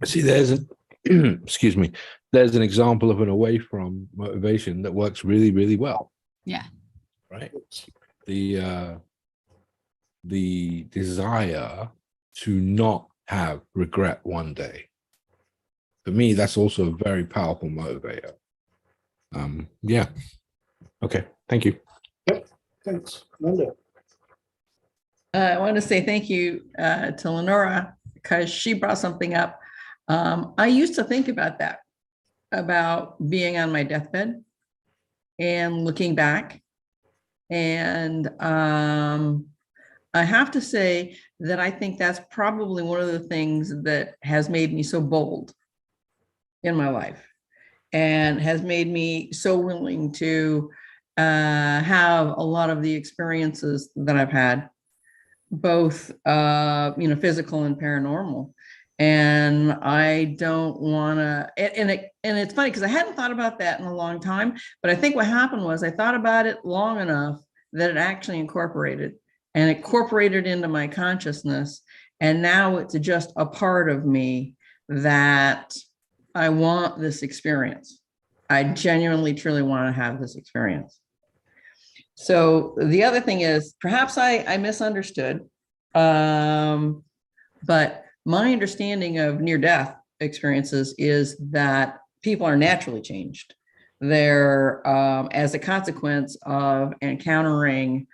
See, there's an excuse me, there's an example of an away from motivation that works really, really well. Yeah. Right. The desire to not have regret one day. For me, that's also a very powerful motivator. Yeah. Okay. Thank you. Yep. Thanks. Linda. I want to say thank you to Lenora, because she brought something up. I used to think about that, about being on my deathbed and looking back. And I have to say that I think that's probably one of the things that has made me so bold in my life, and has made me so willing to have a lot of the experiences that I've had, both physical and paranormal. And I don't want to, and it's funny because I hadn't thought about that in a long time, but I think what happened was I thought about it long enough that it actually incorporated into my consciousness. And now it's just a part of me that I want this experience. I genuinely, truly want to have this experience. So the other thing is, perhaps I misunderstood, but my understanding of near-death experiences is that people are naturally changed. They're as a consequence of encountering,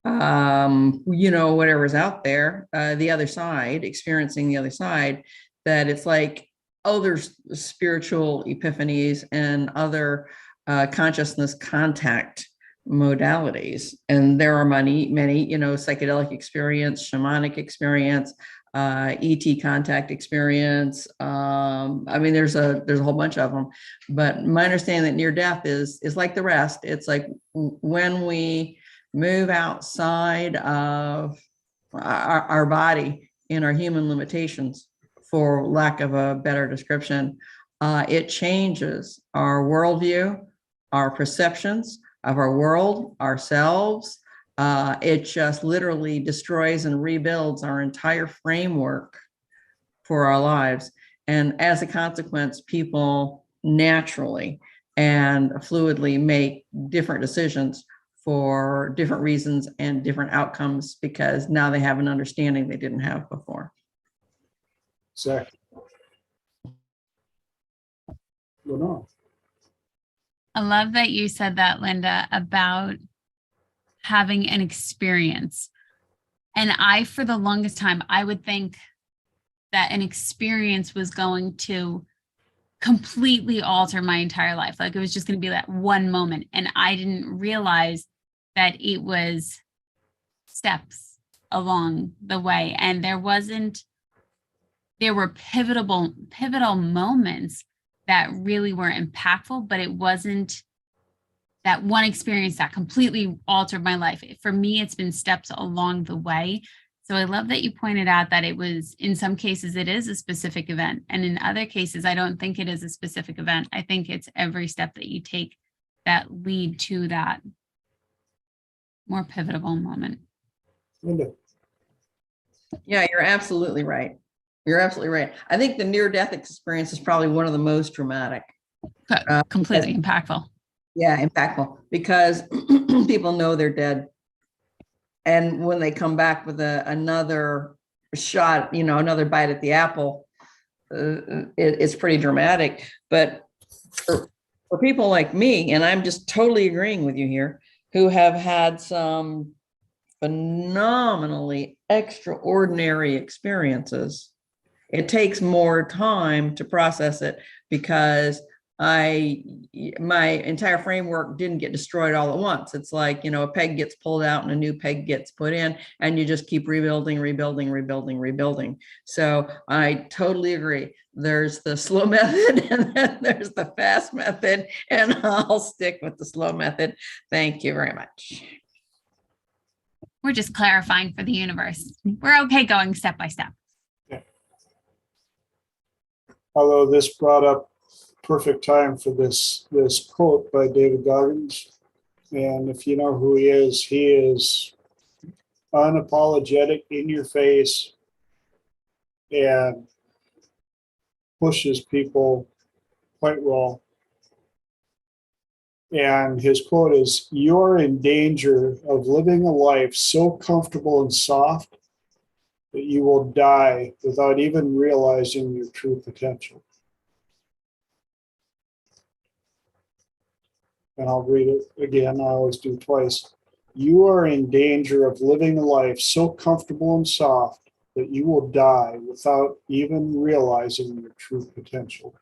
whatever's out there, the other side, experiencing the other side, that it's like, oh, there's spiritual epiphanies and other consciousness contact modalities. And there are many, psychedelic experience, shamanic experience, ET contact experience. There's a whole bunch of them, but my understanding that near death is like the rest. It's like when we move outside of our body in our human limitations, for lack of a better description, it changes our worldview, our perceptions of our world, ourselves. It just literally destroys and rebuilds our entire framework for our lives. And as a consequence, people naturally and fluidly make different decisions for different reasons and different outcomes, because now they have an understanding they didn't have before. Exactly. Lenora. I love that you said that, Linda, about having an experience. And for the longest time, I would think that an experience was going to completely alter my entire life. Like it was just going to be that one moment. And I didn't realize that it was steps along the way. And there were pivotal moments that really were impactful, but it wasn't that one experience that completely altered my life. For me, it's been steps along the way. So I love that you pointed out that it was, in some cases, it is a specific event. And in other cases, I don't think it is a specific event. I think it's every step that you take that lead to that more pivotal moment. Linda. Yeah, you're absolutely right. You're absolutely right. I think the near-death experience is probably one of the most dramatic. Completely impactful. Yeah, impactful, because people know they're dead. And when they come back with another shot, another bite at the apple, it's pretty dramatic. But for people like me, and I'm just totally agreeing with you here, who have had some phenomenally extraordinary experiences, it takes more time to process it, because my entire framework didn't get destroyed all at once. It's like, a peg gets pulled out and a new peg gets put in, and you just keep rebuilding. So I totally agree. There's the slow method and then there's the fast method, and I'll stick with the slow method. Thank you very much. We're just clarifying for the universe. We're okay going step by step. Yeah. Although this brought up perfect time for this quote by David Goggins. And if you know who he is unapologetic, in your face, and pushes people quite well. And his quote is, "You're in danger of living a life so comfortable and soft that you will die without even realizing your true potential." And I'll read it again. I always do twice. "You are in danger of living a life so comfortable and soft that you will die without even realizing your true potential."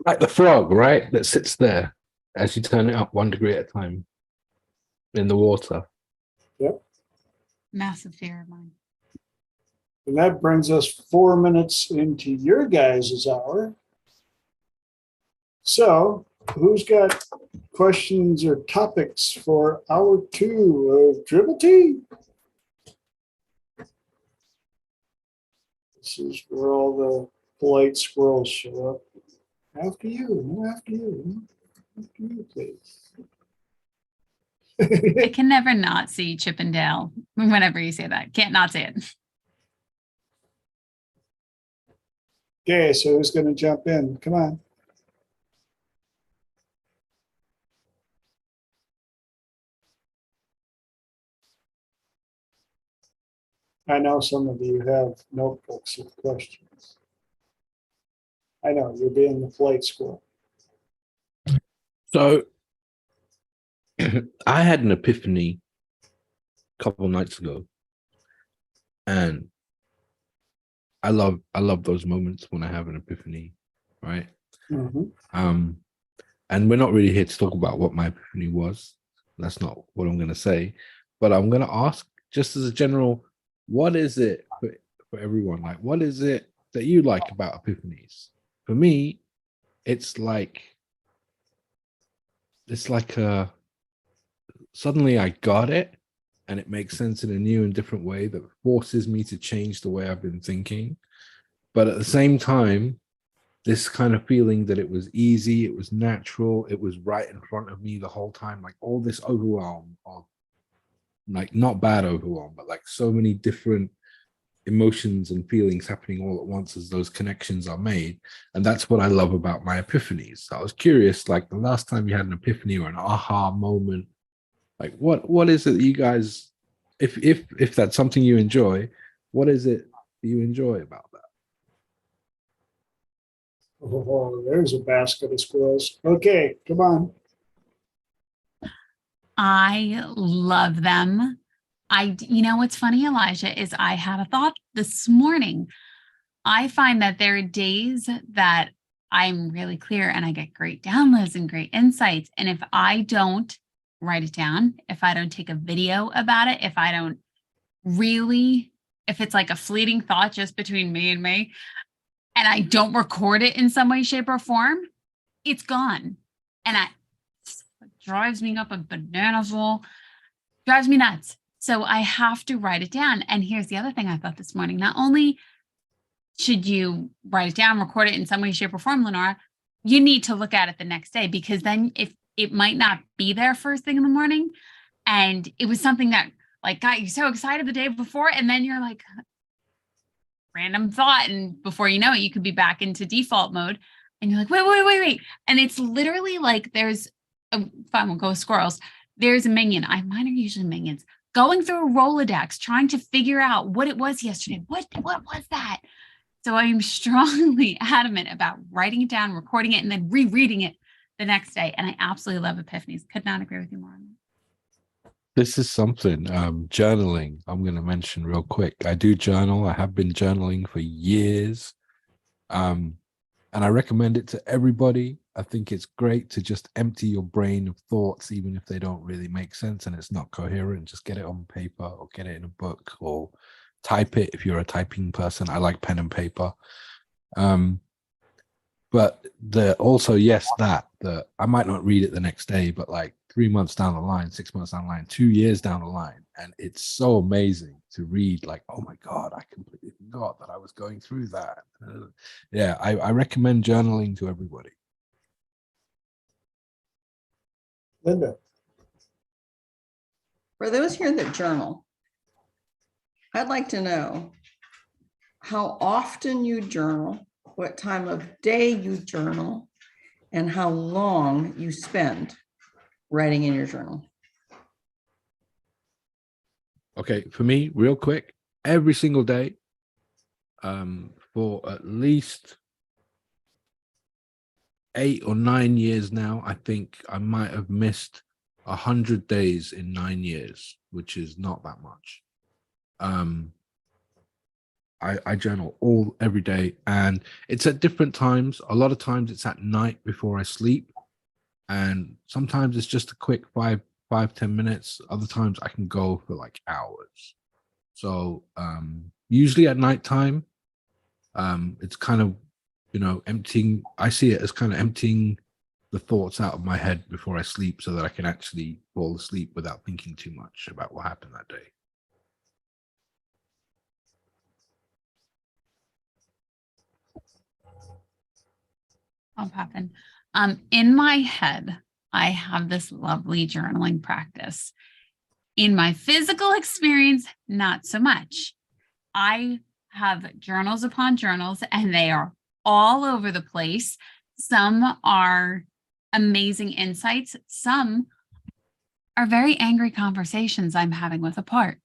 Like the frog, right? That sits there as you turn it up 1 degree at a time in the water. Yep. Massive fear of mine. And that brings us 4 minutes into your guys' hour. So, who's got questions or topics for hour 2 of Dribble Tea? This is where all the polite squirrels show up. After you, after you, after you, please. I can never not see Chip and Dale whenever you say that. Can't not say it. Okay, so who's going to jump in? Come on. I know some of you have notebooks with questions. I know you're being the flight school. So I had an epiphany a couple of nights ago, and I love those moments when I have an epiphany, right? Mhm. And we're not really here to talk about what my epiphany was. That's not what I'm going to say, but I'm going to ask, just as a general, what is it for everyone? Like, what is it that you like about epiphanies? For me, it's like suddenly I got it, and it makes sense in a new and different way that forces me to change the way I've been thinking. But at the same time, this kind of feeling that it was easy, it was natural, it was right in front of me the whole time, like all this overwhelm of, like, not bad overwhelm, but like so many different emotions and feelings happening all at once as those connections are made. And that's what I love about my epiphanies. I was curious, like, the last time you had an epiphany or an aha moment, like what is it that you guys, if that's something you enjoy, what is it that you enjoy about that? Oh, there's a basket of squirrels. Okay, come on. I love them. You know what's funny, Elijah, is I had a thought this morning. I find that there are days that I'm really clear and I get great downloads and great insights. And if I don't write it down, if I don't take a video about it, if I don't really, if it's like a fleeting thought just between me and me, and I don't record it in some way, shape, or form, it's gone. And it drives me up a banana hole, drives me nuts. So I have to write it down. And here's the other thing I thought this morning. Not only should you write it down, record it in some way, shape, or form, Lenora, you need to look at it the next day, because then if it might not be there first thing in the morning, and it was something that like got you so excited the day before, and then you're like, random thought, and before you know it, you could be back into default mode, and you're like, wait. And it's literally like there's fine, we'll go with squirrels. There's a minion. Mine are usually minions going through a Rolodex, trying to figure out what it was yesterday. What was that? So I'm strongly adamant about writing it down, recording it, and then rereading it the next day. And I absolutely love epiphanies. Could not agree with you more. This is something, journaling, I'm going to mention real quick. I do journal. I have been journaling for years. And I recommend it to everybody. I think it's great to just empty your brain of thoughts, even if they don't really make sense and it's not coherent. Just get it on paper or get it in a book or type it if you're a typing person. I like pen and paper. But also, yes, that I might not read it the next day, but like 3 months down the line, 6 months down the line, 2 years down the line. And it's so amazing to read, like, oh my God, I completely forgot that I was going through that. Yeah, I recommend journaling to everybody. Linda. For those here that journal, I'd like to know how often you journal, what time of day you journal, and how long you spend writing in your journal. Okay, for me, real quick, every single day, for at least 8 or 9 years now, I think I might have missed 100 days in 9 years, which is not that much. I journal every day, and it's at different times. A lot of times it's at night before I sleep, and sometimes it's just a quick 5-10 minutes. Other times I can go for like hours. So usually at nighttime, it's kind of, emptying. I see it as kind of emptying the thoughts out of my head before I sleep, so that I can actually fall asleep without thinking too much about what happened that day. I'll pop in. In my head, I have this lovely journaling practice. In my physical experience, not so much. I have journals upon journals, and they are all over the place. Some are amazing insights. Some are very angry conversations I'm having with a part.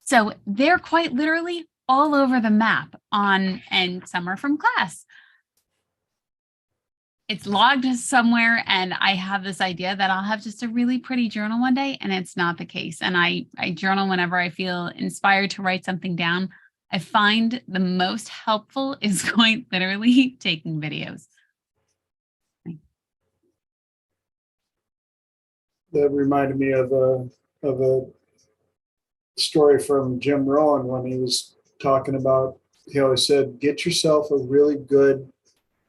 So they're quite literally all over the map and some are from class. It's logged somewhere, and I have this idea that I'll have just a really pretty journal one day, and it's not the case. And I journal whenever I feel inspired to write something down. I find the most helpful is quite literally taking videos. That reminded me of a story from Jim Rohn when he was talking about, he always said, get yourself a really good,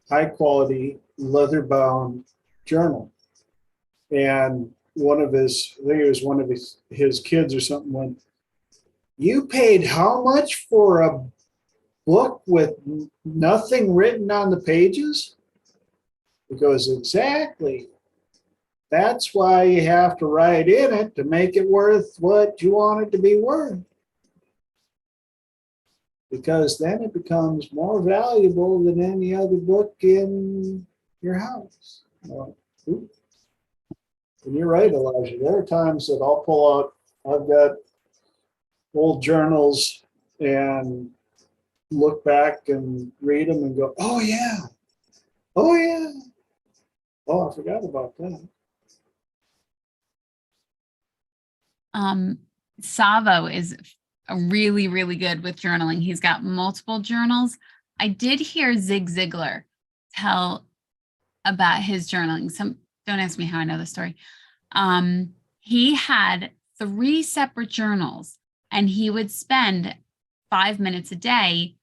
high quality, leather bound journal. And one of his, I think it was one of his kids or something, went, you paid how much for a book with nothing written on the pages? He goes, exactly. That's why you have to write in it to make it worth what you want it to be worth. Because then it becomes more valuable than any other book in your house. Well, and you're right, Elijah. There are times that I'll pull out, I've got old journals and look back and read them and go, oh yeah, oh yeah. Oh, I forgot about that. Savo is really, really good with journaling. He's got multiple journals. I did hear Zig Ziglar tell about his journaling. Don't ask me how I know the story. He had 3 separate journals, and he would spend 5 minutes a day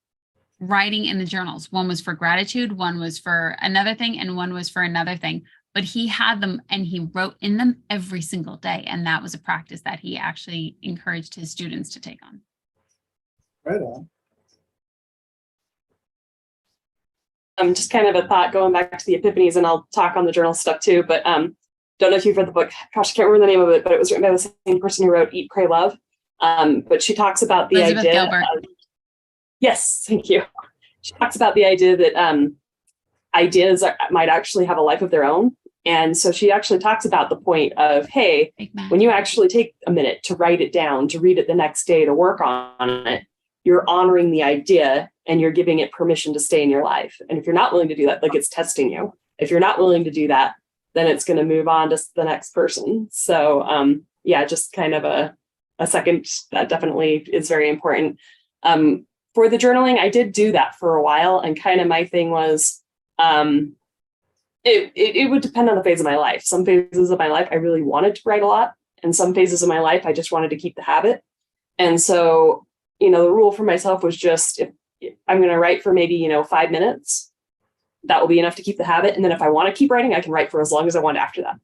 writing in the journals. One was for gratitude, one was for another thing, and one was for another thing. But he had them and he wrote in them every single day. And that was a practice that he actually encouraged his students to take on. Right on. Just kind of a thought going back to the Epiphanies, and I'll talk on the journal stuff too, but don't know if you've read the book. Gosh, I can't remember the name of it, but it was written by the same person who wrote Eat, Pray, Love. But she talks about the Elizabeth idea Gilbert. Yes, thank you. She talks about the idea that ideas might actually have a life of their own. And so she actually talks about the point of, hey, when you actually take a minute to write it down, to read it the next day, to work on it, you're honoring the idea and you're giving it permission to stay in your life. And if you're not willing to do that, like, it's testing you. If you're not willing to do that, then it's going to move on to the next person. So yeah, just kind of a second, that definitely is very important. For the journaling, I did do that for a while. And kind of my thing was, it would depend on the phase of my life. Some phases of my life, I really wanted to write a lot. And some phases of my life, I just wanted to keep the habit. And so, the rule for myself was just, if I'm going to write for maybe, 5 minutes, that will be enough to keep the habit. And then if I want to keep writing, I can write for as long as I want after that.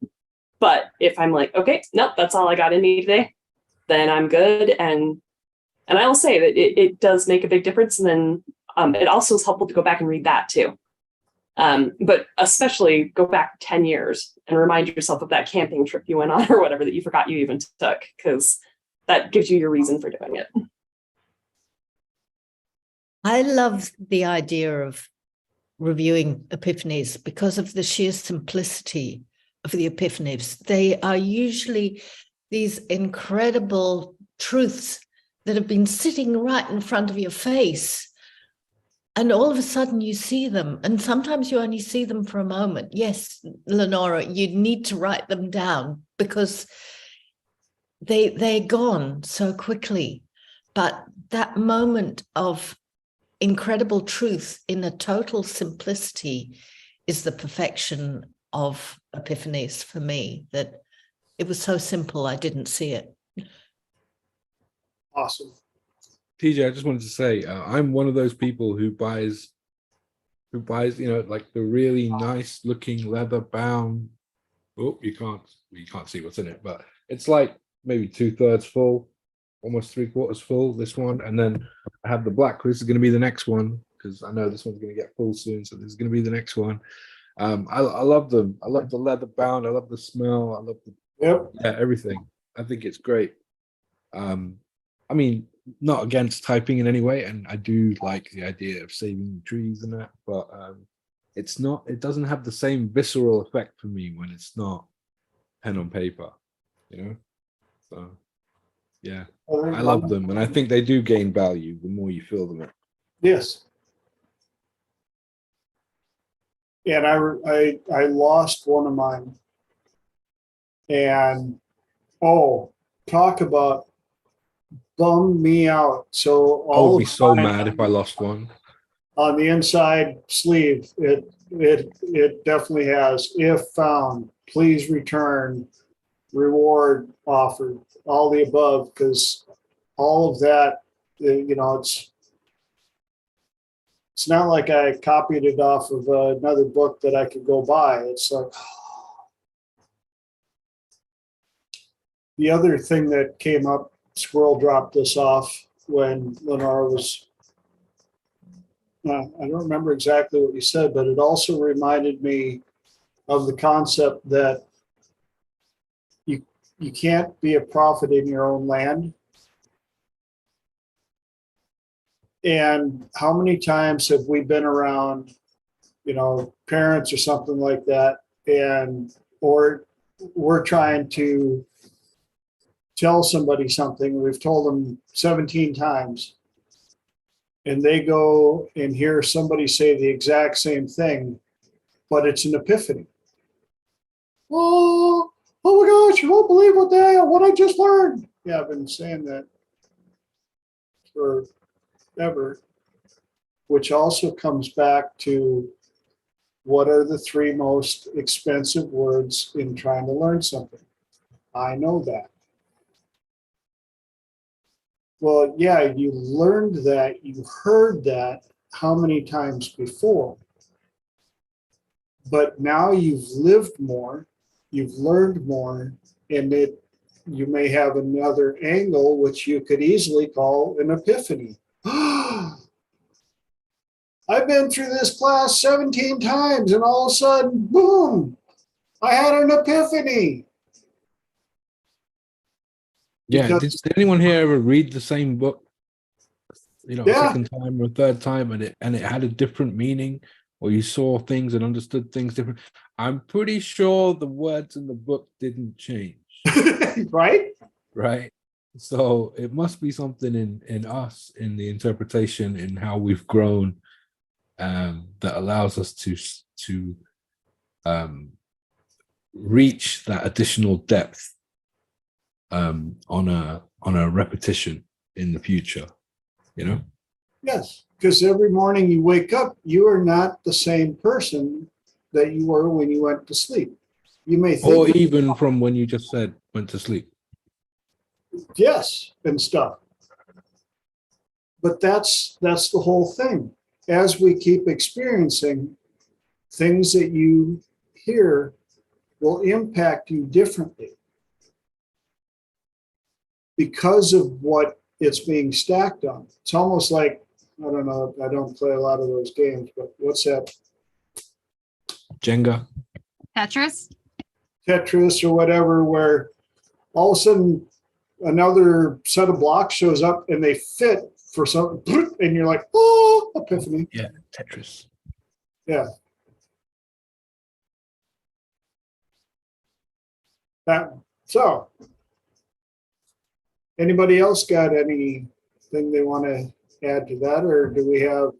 But if I'm like, okay, nope, that's all I got in me today, then I'm good. And I will say that it does make a big difference. And then it also is helpful to go back and read that too. But especially go back 10 years and remind yourself of that camping trip you went on or whatever that you forgot you even took, because that gives you your reason for doing it. I love the idea of reviewing epiphanies because of the sheer simplicity of the epiphanies. They are usually these incredible truths that have been sitting right in front of your face. And all of a sudden you see them, and sometimes you only see them for a moment. Yes, Lenora, you need to write them down because they're gone so quickly. But that moment of incredible truth in a total simplicity is the perfection of epiphanies for me, that it was so simple, I didn't see it. Awesome. TJ, I just wanted to say, I'm one of those people who buys, like the really nice looking leather bound. Oh, you can't see what's in it, but it's like maybe 2/3 full, almost 3/4 full, this one. And then I have the black, this is going to be the next one, because I know this one's going to get full soon. So this is going to be the next one. I love them. I love the leather bound. I love the smell. I love everything. I think it's great. I mean, not against typing in any way, and I do like the idea of saving the trees and that, but it doesn't have the same visceral effect for me when it's not pen on paper, So Yeah, think I love them, and I think they do gain value the more you feel them. Yes. And I lost one of mine. And oh, talk about bum me out. So I would all be of so mine mad if I lost one. on the inside sleeve, it definitely has if found, please return, reward offered, all the above, because all of that, you know, it's not like I copied it off of another book that I could go buy. It's like the other thing that came up, Squirrel dropped this off when Lenora was, I don't remember exactly what you said, but it also reminded me of the concept that you can't be a prophet in your own land. And how many times have we been around, you know, parents or something like that, and or we're trying to tell somebody something, we've told them 17 times, and they go and hear somebody say the exact same thing, but it's an epiphany. Oh my gosh, you won't believe what I just learned. Yeah, I've been saying that forever, which also comes back to what are the three most expensive words in trying to learn something? I know that. Well, yeah, you learned that, you heard that how many times before? But now you've lived more, you've learned more, and you may have another angle, which you could easily call an epiphany. I've been through this class 17 times, and all of a sudden, boom, I had an epiphany. Yeah, Because, did anyone here ever read the same book, you know, a yeah, second time or a third time, and it had a different meaning, or you saw things and understood things different? I'm pretty sure the words in the book didn't change, right? right? So it must be something in us, in the interpretation, in how we've grown, that allows us to reach that additional depth on a repetition in the future, you know. Yes, because every morning you wake up, you are not the same person that you were when you went to sleep. You may Or think, even from when you just said went to sleep. yes, and stuff. But that's the whole thing. As we keep experiencing, things that you hear will impact you differently because of what it's being stacked on. It's almost like, I don't know, I don't play a lot of those games, but what's that? Jenga. Tetris? Tetris or whatever, where all of a sudden another set of blocks shows up and they fit for some, and you're like, oh, epiphany. Yeah, Tetris. Yeah. That one. So, anybody else got anything they want to add to that, or do we have?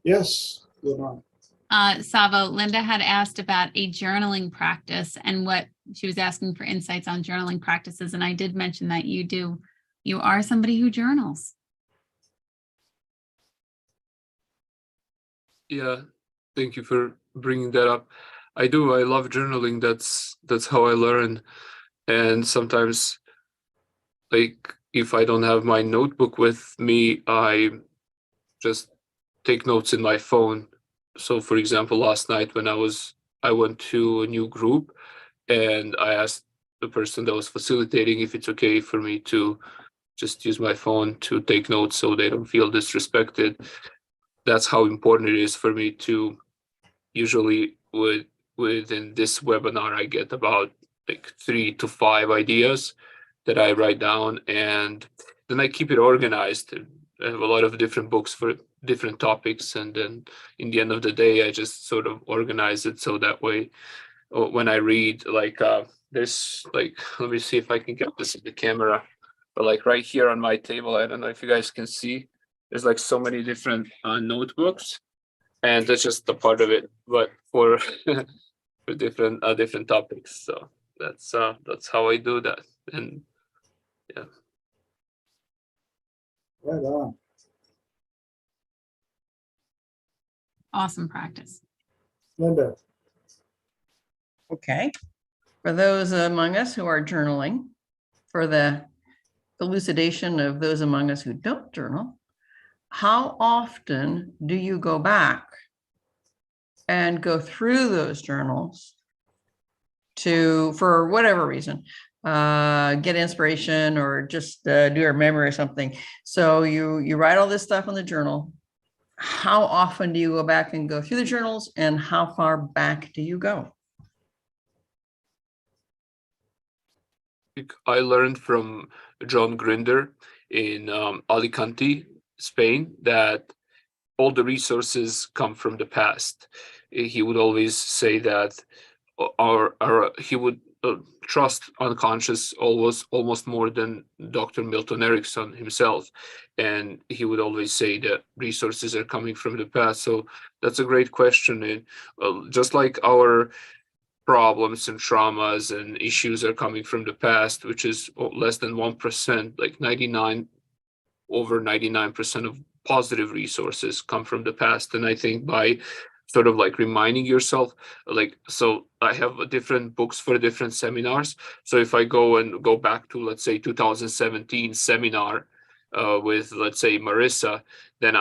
Yes, Lenora. Savo, Linda had asked about a journaling practice and what she was asking for insights on journaling practices. And I did mention that you are somebody who journals. Yeah, thank you for bringing that up. I do. I love journaling. That's how I learn. And sometimes, like, if I don't have my notebook with me, I just take notes in my phone. So, for example, last night when I went to a new group, and I asked the person that was facilitating if it's okay for me to just use my phone to take notes so they don't feel disrespected. That's how important it is for me to usually within this webinar, I get about like 3 to 5 ideas that I write down, and then I keep it organized. I have a lot of different books for different topics, and then in the end of the day, I just sort of organize it so that way when I read, like there's like, let me see if I can get this in the camera. but like right here on my table, I don't know if you guys can see, there's like so many different notebooks, and that's just a part of it, but for for different topics. So that's how I do that. And yeah. Right on. Awesome practice. Linda. Okay. For those among us who are journaling, for the elucidation of those among us who don't journal, how often do you go back and go through those journals to, for whatever reason, get inspiration or just do a memory or something? So you write all this stuff in the journal. How often do you go back and go through the journals, and how far back do you go? I learned from John Grinder in Alicante, Spain, that all the resources come from the past. He would always say that he would trust unconscious almost more than Dr. Milton Erickson himself, and he would always say that resources are coming from the past. So that's a great question, and just like our problems and traumas and issues are coming from the past, which is less than 1%, like over 99% of positive resources come from the past. And I think by sort of like reminding yourself, like, so I have different books for different seminars. So if I go back to, let's say, 2017 seminar with, let's say, Marissa, then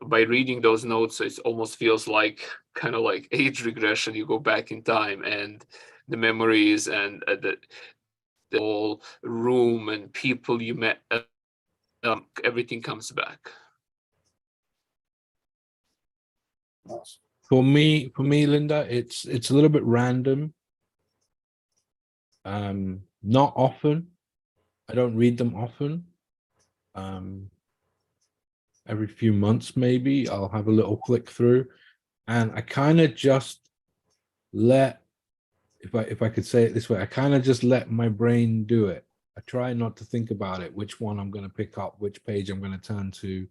by reading those notes, it almost feels like kind of like age regression. You go back in time, and the memories and the whole room and people you met, everything comes back. For me, Linda, it's a little bit random. Not often. I don't read them often. Every few months, maybe I'll have a little flick through, and I kind of just let, if I could say it this way, I kind of just let my brain do it. I try not to think about it, which one I'm going to pick up, which page I'm going to turn to.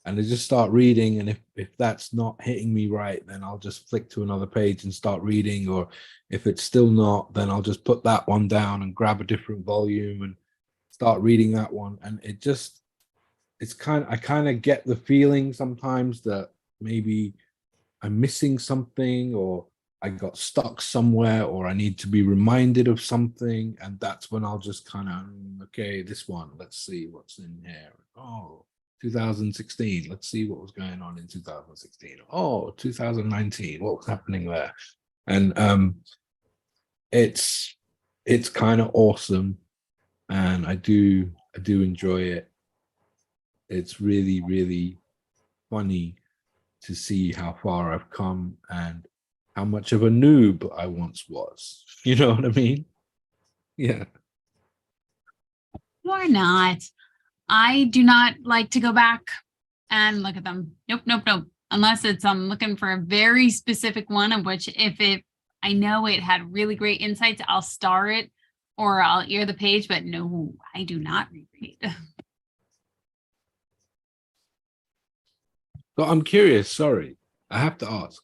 And I just start reading, and if that's not hitting me right, then I'll just flick to another page and start reading. Or if it's still not, then I'll just put that one down and grab a different volume and start reading that one. And I kind of get the feeling sometimes that maybe I'm missing something, or I got stuck somewhere, or I need to be reminded of something. And that's when I'll just kind of, okay, this one, let's see what's in here. Oh, 2016, let's see what was going on in 2016. Oh, 2019, what was happening there? And it's kind of awesome, and I do enjoy it. It's really, really funny to see how far I've come and how much of a noob I once was. You know what I mean? Yeah. You are not. I do not like to go back and look at them. Nope. Unless it's I'm looking for a very specific one, of which I know it had really great insights, I'll star it or I'll ear the page, but no, I do not reread. But I'm curious, sorry. I have to ask.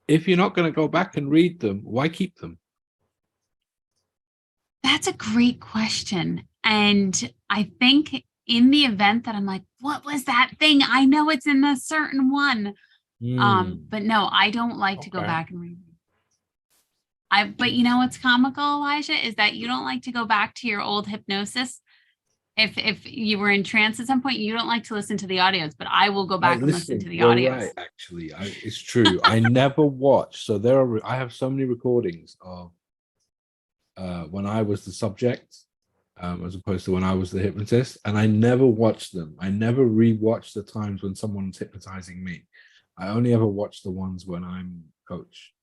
If you're not going to go back and read them, why keep them? That's a great question. And I think in the event that I'm like, what was that thing? I know it's in a certain one. But no, I don't like to go back and read. But you know what's comical, Elijah, is that you don't like to go back to your old hypnosis. If you were in trance at some point, you don't like to listen to the audios, but I will go back and listen to the audios. Right, actually, it's true. I never watch. So I have so many recordings of when I was the subject, as opposed to when I was the hypnotist, and I never watched them. I never rewatched the times when someone's hypnotizing me. I only ever watch the ones when I'm coach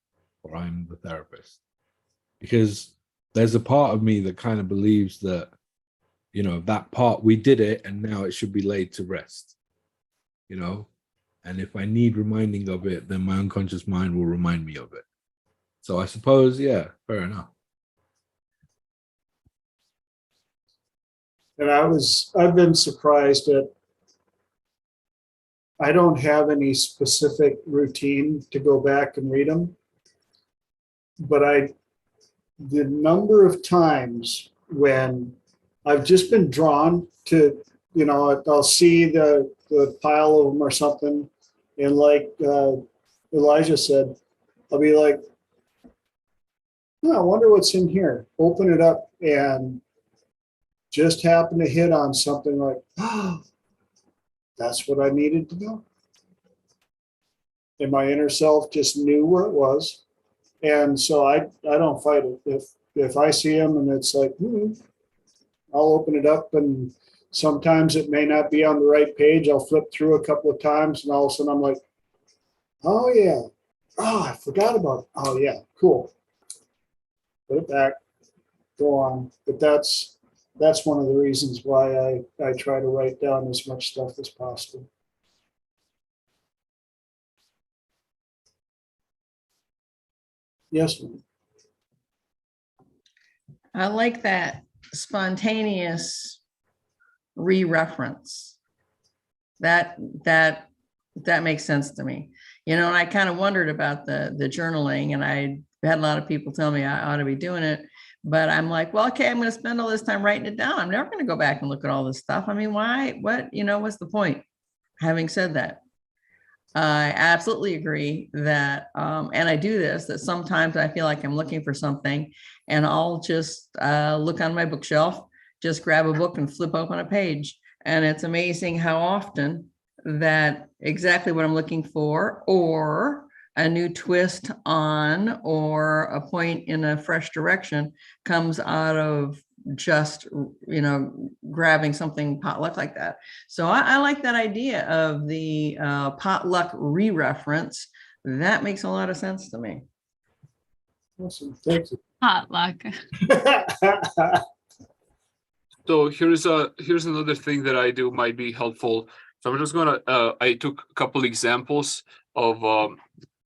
or I'm the therapist, because there's a part of me that kind of believes that, you know, that part, we did it and now it should be laid to rest, you know? And if I need reminding of it, then my unconscious mind will remind me of it. So I suppose, yeah, fair enough. And I've been surprised at, I don't have any specific routine to go back and read them. But the number of times when I've just been drawn to, I'll see the pile of them or something. And like Elijah said, I'll be like, I wonder what's in here. Open it up and just happen to hit on something like, oh, that's what I needed to know. And my inner self just knew where it was. And so I don't fight it. If I see them and it's like, I'll open it up, and sometimes it may not be on the right page. I'll flip through a couple of times and all of a sudden I'm like, oh yeah. Oh, I forgot about it. Oh yeah, cool. Put it back, go on. But that's one of the reasons why I try to write down as much stuff as possible. Yes, ma'am. I like that spontaneous re-reference. That makes sense to me. And I kind of wondered about the journaling, and I had a lot of people tell me I ought to be doing it, but I'm like, well, okay, I'm going to spend all this time writing it down. I'm never going to go back and look at all this stuff. I mean, why? What? What's the point? Having said that, I absolutely agree that, and I do this, that sometimes I feel like I'm looking for something, and I'll just look on my bookshelf, just grab a book and flip open a page. And it's amazing how often that exactly what I'm looking for, or a new twist on, or a point in a fresh direction, comes out of just, grabbing something potluck like that. So I like that idea of the potluck re-reference. That makes a lot of sense to me. Awesome. Thank you. Potluck. So here's another thing that I do might be helpful. So I'm just gonna I took a couple examples of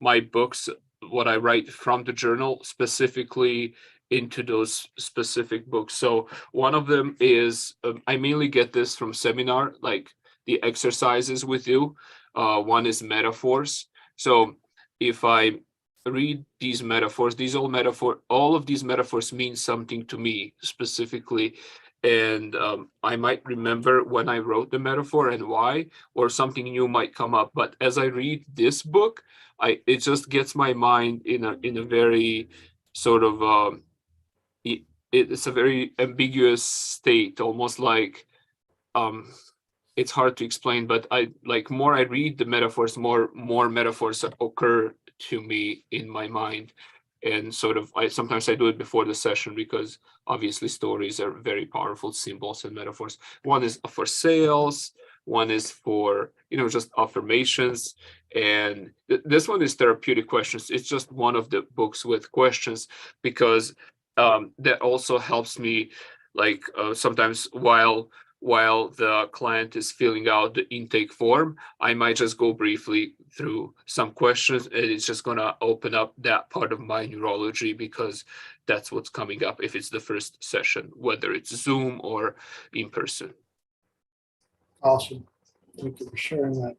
my books, what I write from the journal, specifically into those specific books. So one of them is I mainly get this from seminar, like the exercises with you. One is metaphors. So if I read these metaphors, all of these metaphors mean something to me specifically. And I might remember when I wrote the metaphor and why, or something new might come up. But as I read this book, it just gets my mind in a very sort of it's a very ambiguous state, almost like it's hard to explain. But more I read the metaphors, more metaphors occur to me in my mind. And sometimes I do it before the session, because obviously stories are very powerful symbols and metaphors. One is for sales, one is for, just affirmations. And this one is therapeutic questions. It's just one of the books with questions, because that also helps me, sometimes while the client is filling out the intake form, I might just go briefly through some questions, and it's just going to open up that part of my neurology, because that's what's coming up if it's the first session, whether it's Zoom or in person. Awesome. Thank you for sharing that.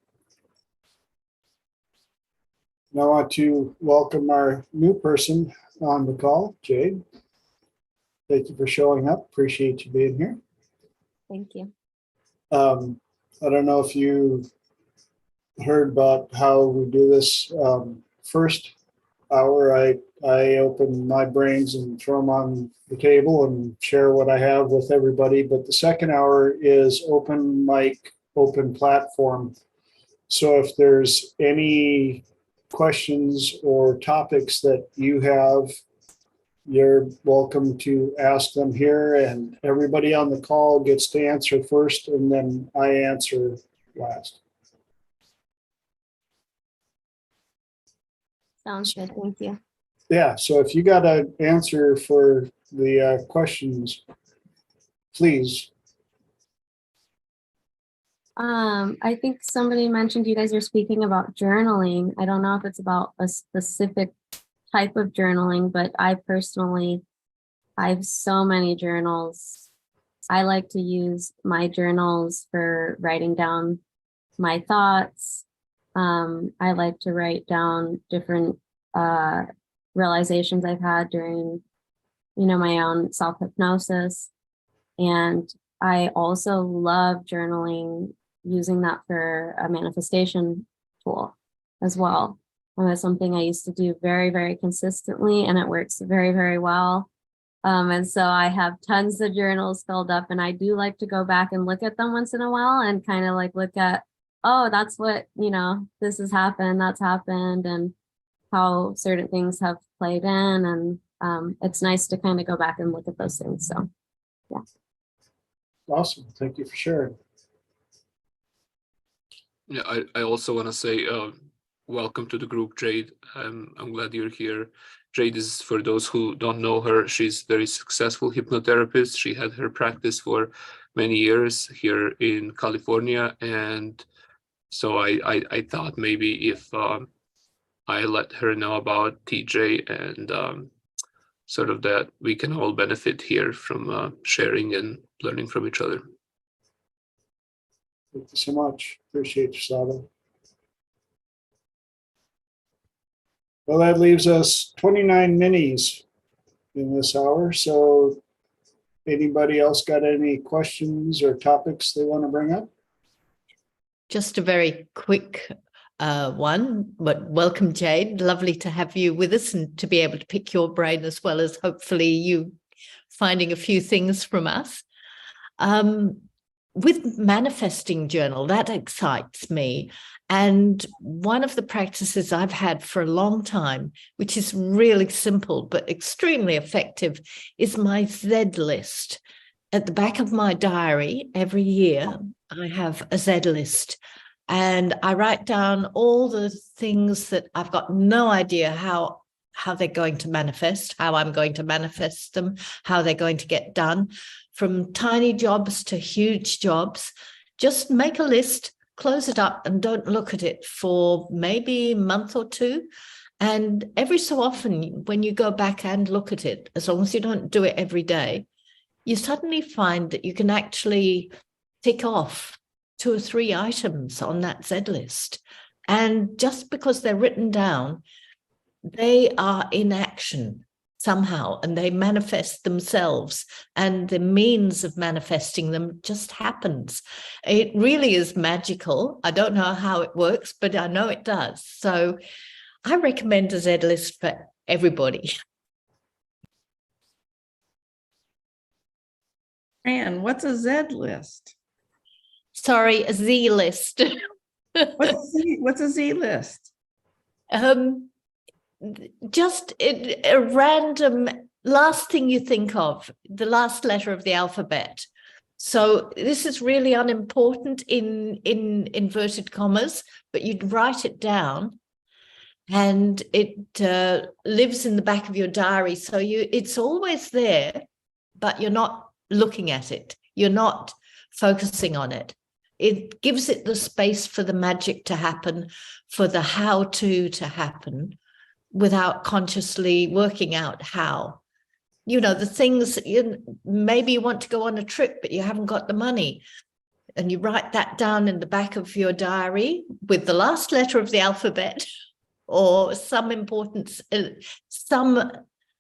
Now I want to welcome our new person on the call, Jade. Thank you for showing up. Appreciate you being here. Thank you. I don't know if you heard about how we do this. First hour, I open my brains and throw them on the table and share what I have with everybody. But the second hour is open mic, open platform. So if there's any questions or topics that you have, you're welcome to ask them here, and everybody on the call gets to answer first, and then I answer last. Sounds good. Thank you. Yeah, so if you got an answer for the questions, please. I think somebody mentioned you guys are speaking about journaling. I don't know if it's about a specific type of journaling, but I have so many journals I like to use my journals for writing down my thoughts. I like to write down different realizations I've had during, my own self-hypnosis. And I also love journaling, using that for a manifestation tool as well. And that's something I used to do very, very consistently, and it works very, very well. And so I have tons of journals filled up, and I do like to go back and look at them once in a while and kind of like look at, oh, that's what, this has happened, that's happened, and how certain things have played in. And it's nice to kind of go back and look at those things. So, yeah. Awesome. Thank you for sharing. Yeah, I also want to say welcome to the group, Jade. I'm glad you're here. Jade is, for those who don't know her, she's a very successful hypnotherapist. She had her practice for many years here in California. And so I thought maybe if I let her know about TJ and sort of that we can all benefit here from sharing and learning from each other. Thank you so much. Appreciate you, Sada. Well, that leaves us 29 minis in this hour. So anybody else got any questions or topics they want to bring up? Just a very quick one, but welcome, Jade. Lovely to have you with us and to be able to pick your brain, as well as hopefully you finding a few things from us. With manifesting journal, that excites me. And one of the practices I've had for a long time, which is really simple but extremely effective, is my Z list. At the back of my diary, every year, I have a Z list. And I write down all the things that I've got no idea how they're going to manifest, how I'm going to manifest them, how they're going to get done, from tiny jobs to huge jobs. Just make a list, close it up, and don't look at it for maybe a month or two. And every so often, when you go back and look at it, as long as you don't do it every day, you suddenly find that you can actually tick off 2 or 3 items on that Z list. And just because they're written down, they are in action somehow, and they manifest themselves, and the means of manifesting them just happens. It really is magical. I don't know how it works, but I know it does. So I recommend a Z list for everybody. Fran, what's a Z list? Sorry, a Z list. What's a Z list? Just a random last thing you think of, the last letter of the alphabet. So this is really unimportant in inverted commas, but you'd write it down, and it lives in the back of your diary. So it's always there, but you're not looking at it. You're not focusing on it. It gives it the space for the magic to happen, for the how-to happen, without consciously working out how. The things, maybe you want to go on a trip, but you haven't got the money. And you write that down in the back of your diary with the last letter of the alphabet, or some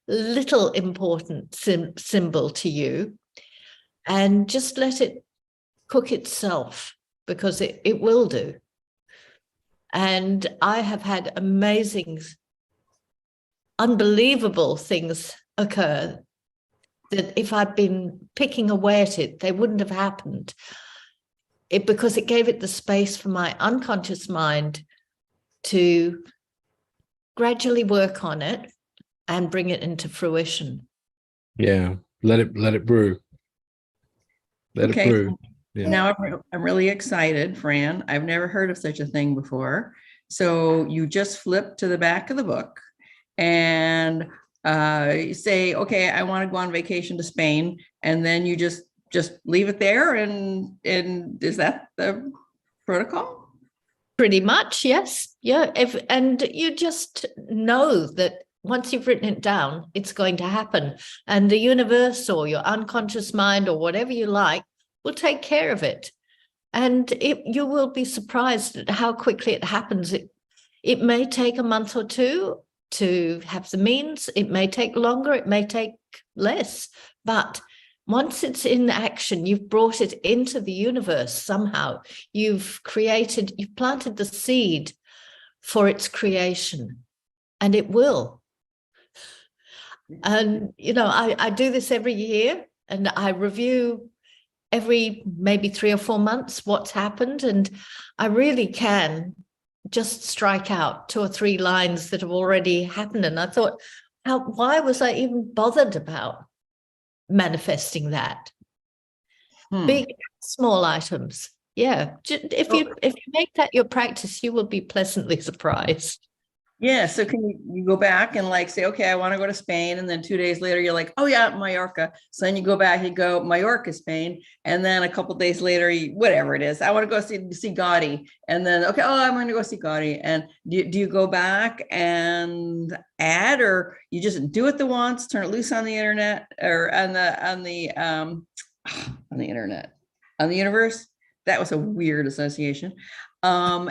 little important symbol to you, and just let it cook itself, because it will do. And I have had unbelievable things occur that if I'd been picking away at it, they wouldn't have happened. Because it gave it the space for my unconscious mind to gradually work on it and bring it into fruition. Yeah, let it brew. Let it brew. Yeah. Now I'm really excited, Fran. I've never heard of such a thing before. So you just flip to the back of the book and you say, okay, I want to go on vacation to Spain, and then you just leave it there, and is that the protocol? Pretty much, yes. Yeah. And you just know that once you've written it down, it's going to happen. And the universe or your unconscious mind or whatever you like will take care of it. And you will be surprised at how quickly it happens. It may take a month or two to have the means. It may take longer. It may take less. But once it's in action, you've brought it into the universe somehow. You've planted the seed for its creation, and it will. And, I do this every year, and I review every maybe 3 or 4 months what's happened. And I really can just strike out 2 or 3 lines that have already happened. And I thought, why was I even bothered about manifesting that? Big, small items. Yeah. If you make that your practice, you will be pleasantly surprised. Yeah. So can you go back and like say, okay, I want to go to Spain. And then 2 days later, you're like, oh yeah, Mallorca. So then you go back, you go Mallorca, Spain. And then a couple of days later, whatever it is, I want to go see Gaudi. And then, okay, oh, I'm going to go see Gaudi. And do you go back and add, or you just do it the once, turn it loose on the internet or on the internet, on the universe? That was a weird association. And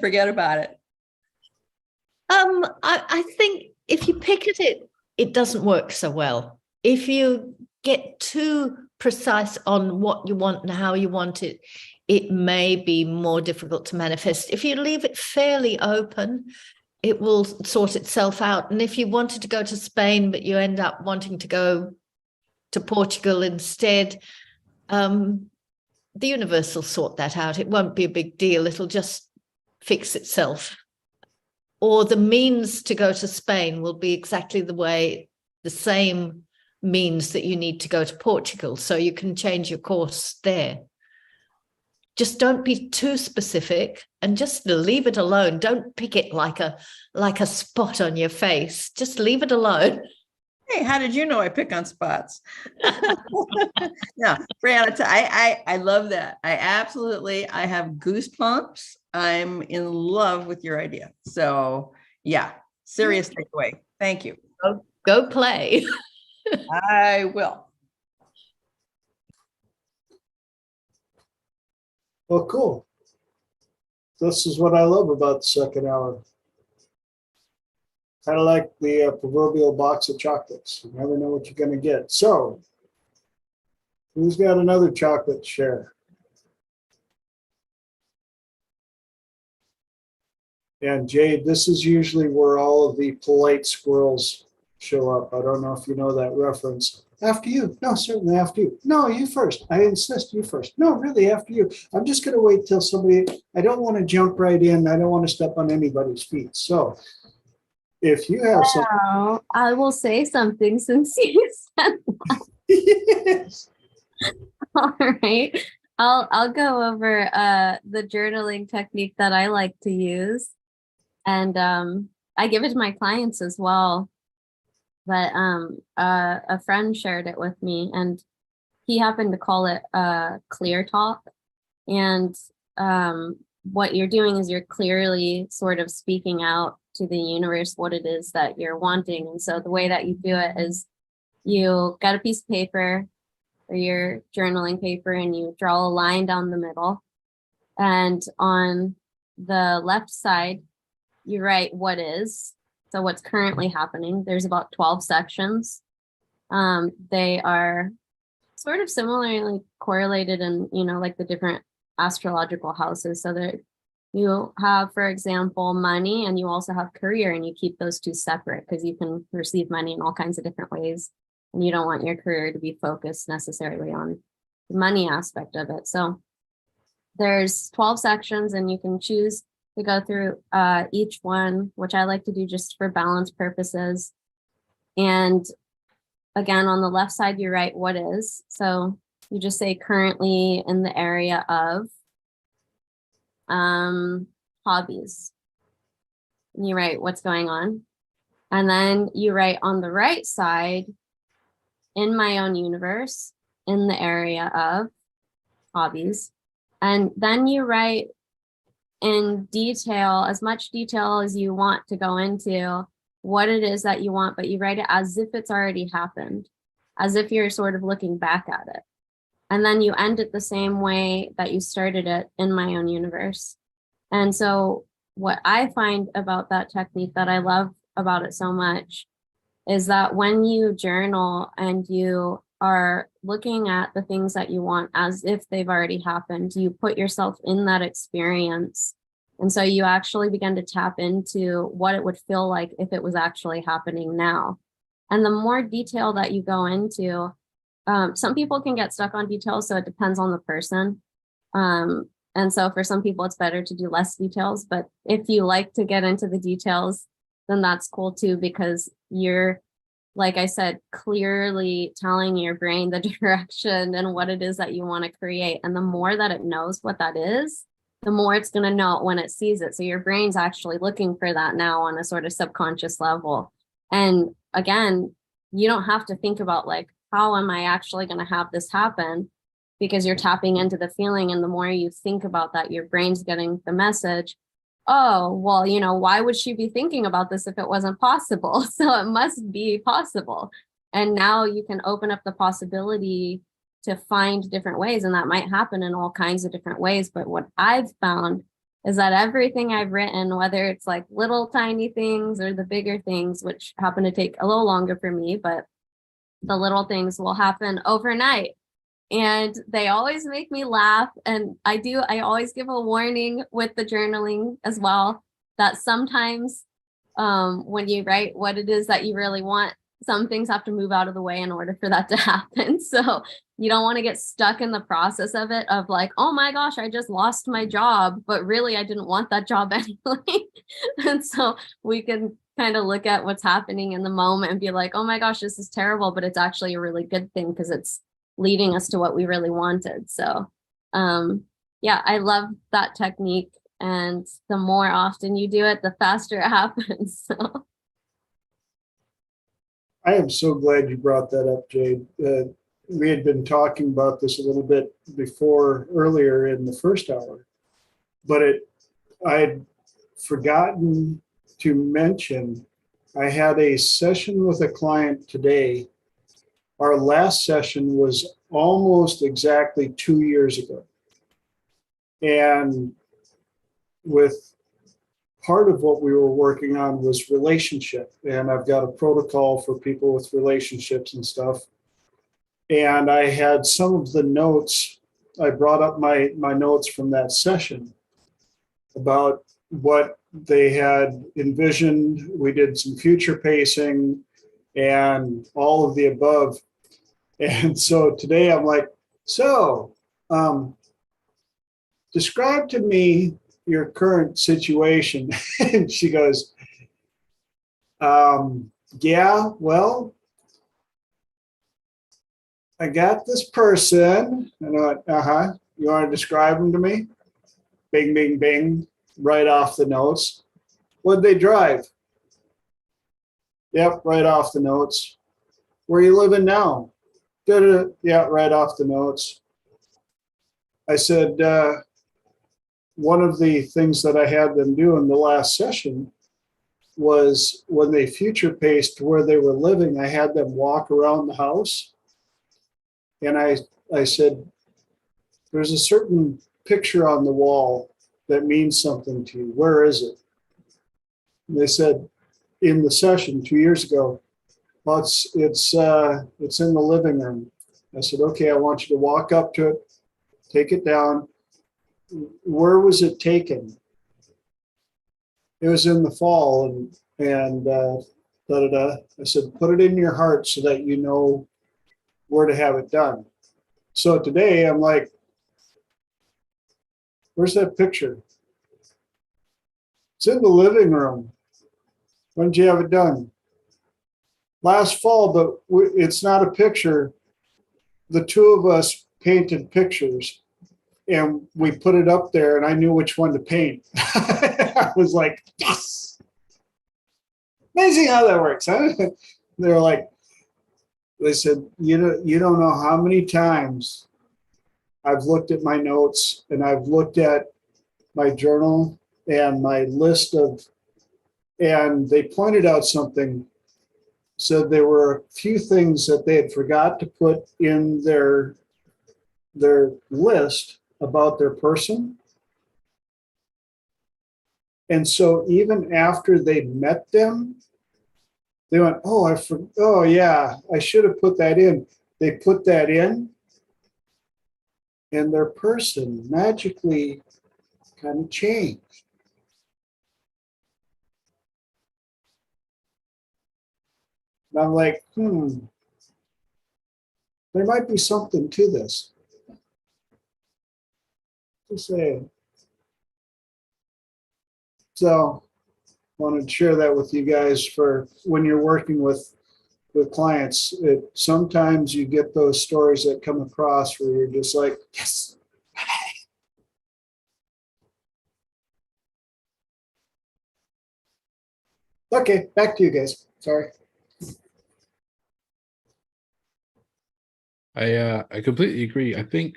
forget about it. I think if you pick at it, it doesn't work so well. If you get too precise on what you want and how you want it, it may be more difficult to manifest. If you leave it fairly open, it will sort itself out. And if you wanted to go to Spain, but you end up wanting to go to Portugal instead, the universe will sort that out. It won't be a big deal. It'll just fix itself. Or the means to go to Spain will be exactly the same means that you need to go to Portugal. So you can change your course there. Just don't be too specific and just leave it alone. Don't pick it like a spot on your face. Just leave it alone. Hey, how did you know I pick on spots? Yeah, Fran, I love that. I have goosebumps. I'm in love with your idea. So yeah, serious takeaway. Thank you. Go play. I will. Well, cool. This is what I love about the second hour. Kind of like the proverbial box of chocolates. You never know what you're going to get. So, who's got another chocolate to share? And Jade, this is usually where all of the polite squirrels show up. I don't know if you know that reference. After you. No, certainly after you. No, you first. I insist you first. No, really, after you. I'm just going to wait till somebody, I don't want to jump right in. I don't want to step on anybody's feet. So, if you have something. I will say something since you said that. Yes. All right. I'll go over the journaling technique that I like to use. And I give it to my clients as well. But a friend shared it with me, and he happened to call it clear talk. And what you're doing is you're clearly sort of speaking out to the universe what it is that you're wanting. And so the way that you do it is you got a piece of paper or your journaling paper, and you draw a line down the middle. And on the left side, you write what is. So what's currently happening. There's about 12 sections. They are sort of similarly correlated in, like the different astrological houses. So there you have, for example, money, and you also have career, and you keep those two separate because you can receive money in all kinds of different ways. And you don't want your career to be focused necessarily on the money aspect of it. So there's 12 sections, and you can choose to go through each one, which I like to do just for balance purposes. And again, on the left side, you write what is. So you just say currently in the area of hobbies. And you write what's going on. And then you write on the right side, in my own universe, in the area of hobbies. And then you write in detail, as much detail as you want to go into what it is that you want, but you write it as if it's already happened, as if you're sort of looking back at it. And then you end it the same way that you started it, in my own universe. And so what I find about that technique that I love about it so much is that when you journal and you are looking at the things that you want as if they've already happened, you put yourself in that experience. And so you actually begin to tap into what it would feel like if it was actually happening now. And the more detail that you go into, some people can get stuck on details, so it depends on the person. And so for some people, it's better to do less details. But if you like to get into the details, then that's cool too, because you're, like I said, clearly telling your brain the direction and what it is that you want to create. And the more that it knows what that is, the more it's going to know it when it sees it. So your brain's actually looking for that now on a sort of subconscious level. And again, you don't have to think about like, how am I actually going to have this happen? Because you're tapping into the feeling. And the more you think about that, your brain's getting the message. Oh, well, you know, why would she be thinking about this if it wasn't possible? So it must be possible. And now you can open up the possibility to find different ways. And that might happen in all kinds of different ways. But what I've found is that everything I've written, whether it's like little tiny things or the bigger things, which happen to take a little longer for me, but the little things will happen overnight. And they always make me laugh. And I always give a warning with the journaling as well, that sometimes when you write what it is that you really want, some things have to move out of the way in order for that to happen. So you don't want to get stuck in the process of it, of like, oh my gosh, I just lost my job, but really I didn't want that job anyway. And so we can kind of look at what's happening in the moment and be like, oh my gosh, this is terrible, but it's actually a really good thing because it's leading us to what we really wanted. So yeah, I love that technique. And the more often you do it, the faster it happens. So I am so glad you brought that up, Jade. We had been talking about this a little bit before, earlier in the first hour, but I had forgotten to mention, I had a session with a client today. Our last session was almost exactly 2 years ago. And with part of what we were working on was relationship. And I've got a protocol for people with relationships and stuff. And I had some of the notes, I brought up my notes from that session about what they had envisioned. We did some future pacing and all of the above. And so today I'm like, so describe to me your current situation. And she goes, yeah, well, I got this person. And I went, you want to describe them to me? Bing, bing, bing, right off the notes. What'd they drive? Yep, right off the notes. Where you living now? Yeah, right off the notes. I said, one of the things that I had them do in the last session was when they future paced where they were living, I had them walk around the house. And I said, there's a certain picture on the wall that means something to you. Where is it? And they said, in the session 2 years ago, well, it's in the living room. I said, okay, I want you to walk up to it, take it down. Where was it taken? It was in the fall, and I said, put it in your heart so that you know where to have it done. So today I'm like, where's that picture? It's in the living room. When did you have it done? Last fall, but it's not a picture. The two of us painted pictures and we put it up there and I knew which one to paint. I was like, yes. Amazing how that works, huh? They're like, they said, you don't know how many times I've looked at my notes and I've looked at my journal and my list of, and they pointed out something, said there were a few things that they had forgot to put in their list about their person. And so even after they met them, they went, oh yeah, I should have put that in. They put that in, and their person magically kind of changed. And I'm like, there might be something to this. Just saying. So I wanted to share that with you guys for when you're working with clients. Sometimes you get those stories that come across where you're just like, yes. Okay, back to you guys. Sorry. I completely agree. I think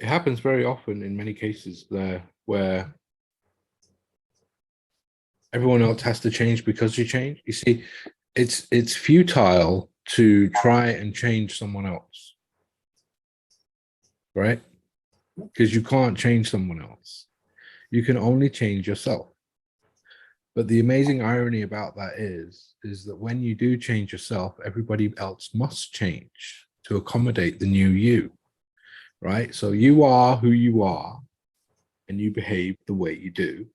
it happens very often in many cases there where everyone else has to change because you change. You see, it's futile to try and change someone else, right? Because you can't change someone else. You can only change yourself. But the amazing irony about that is that when you do change yourself, everybody else must change to accommodate the new you, right? So you are who you are, and you behave the way you do,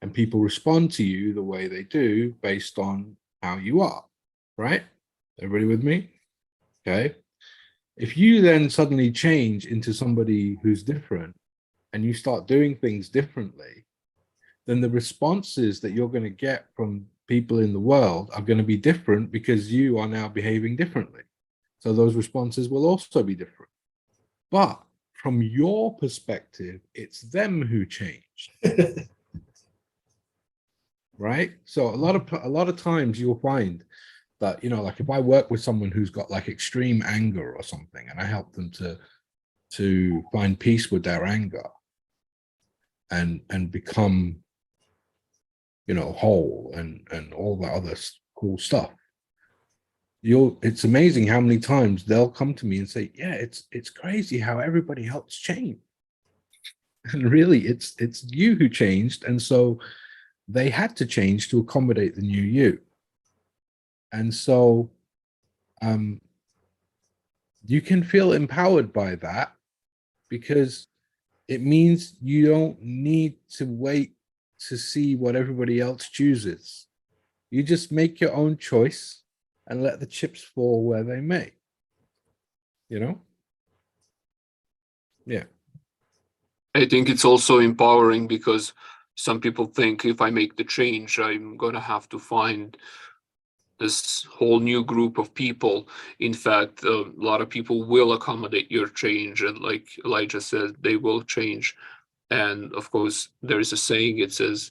and people respond to you the way they do based on how you are, right? Everybody with me? Okay. If you then suddenly change into somebody who's different and you start doing things differently, then the responses that you're going to get from people in the world are going to be different because you are now behaving differently. So those responses will also be different. But from your perspective, it's them who changed. Right? So a lot of times you'll find that, like if I work with someone who's got like extreme anger or something, and I help them to find peace with their anger and become, whole and all that other cool stuff. It's amazing how many times they'll come to me and say, yeah, it's crazy how everybody else changed. And really it's you who changed. And so they had to change to accommodate the new you. And so you can feel empowered by that because it means you don't need to wait to see what everybody else chooses. You just make your own choice and let the chips fall where they may. Yeah. I think it's also empowering because some people think if I make the change, I'm going to have to find this whole new group of people. In fact, a lot of people will accommodate your change. And like Elijah said, they will change. And of course, there is a saying, it says,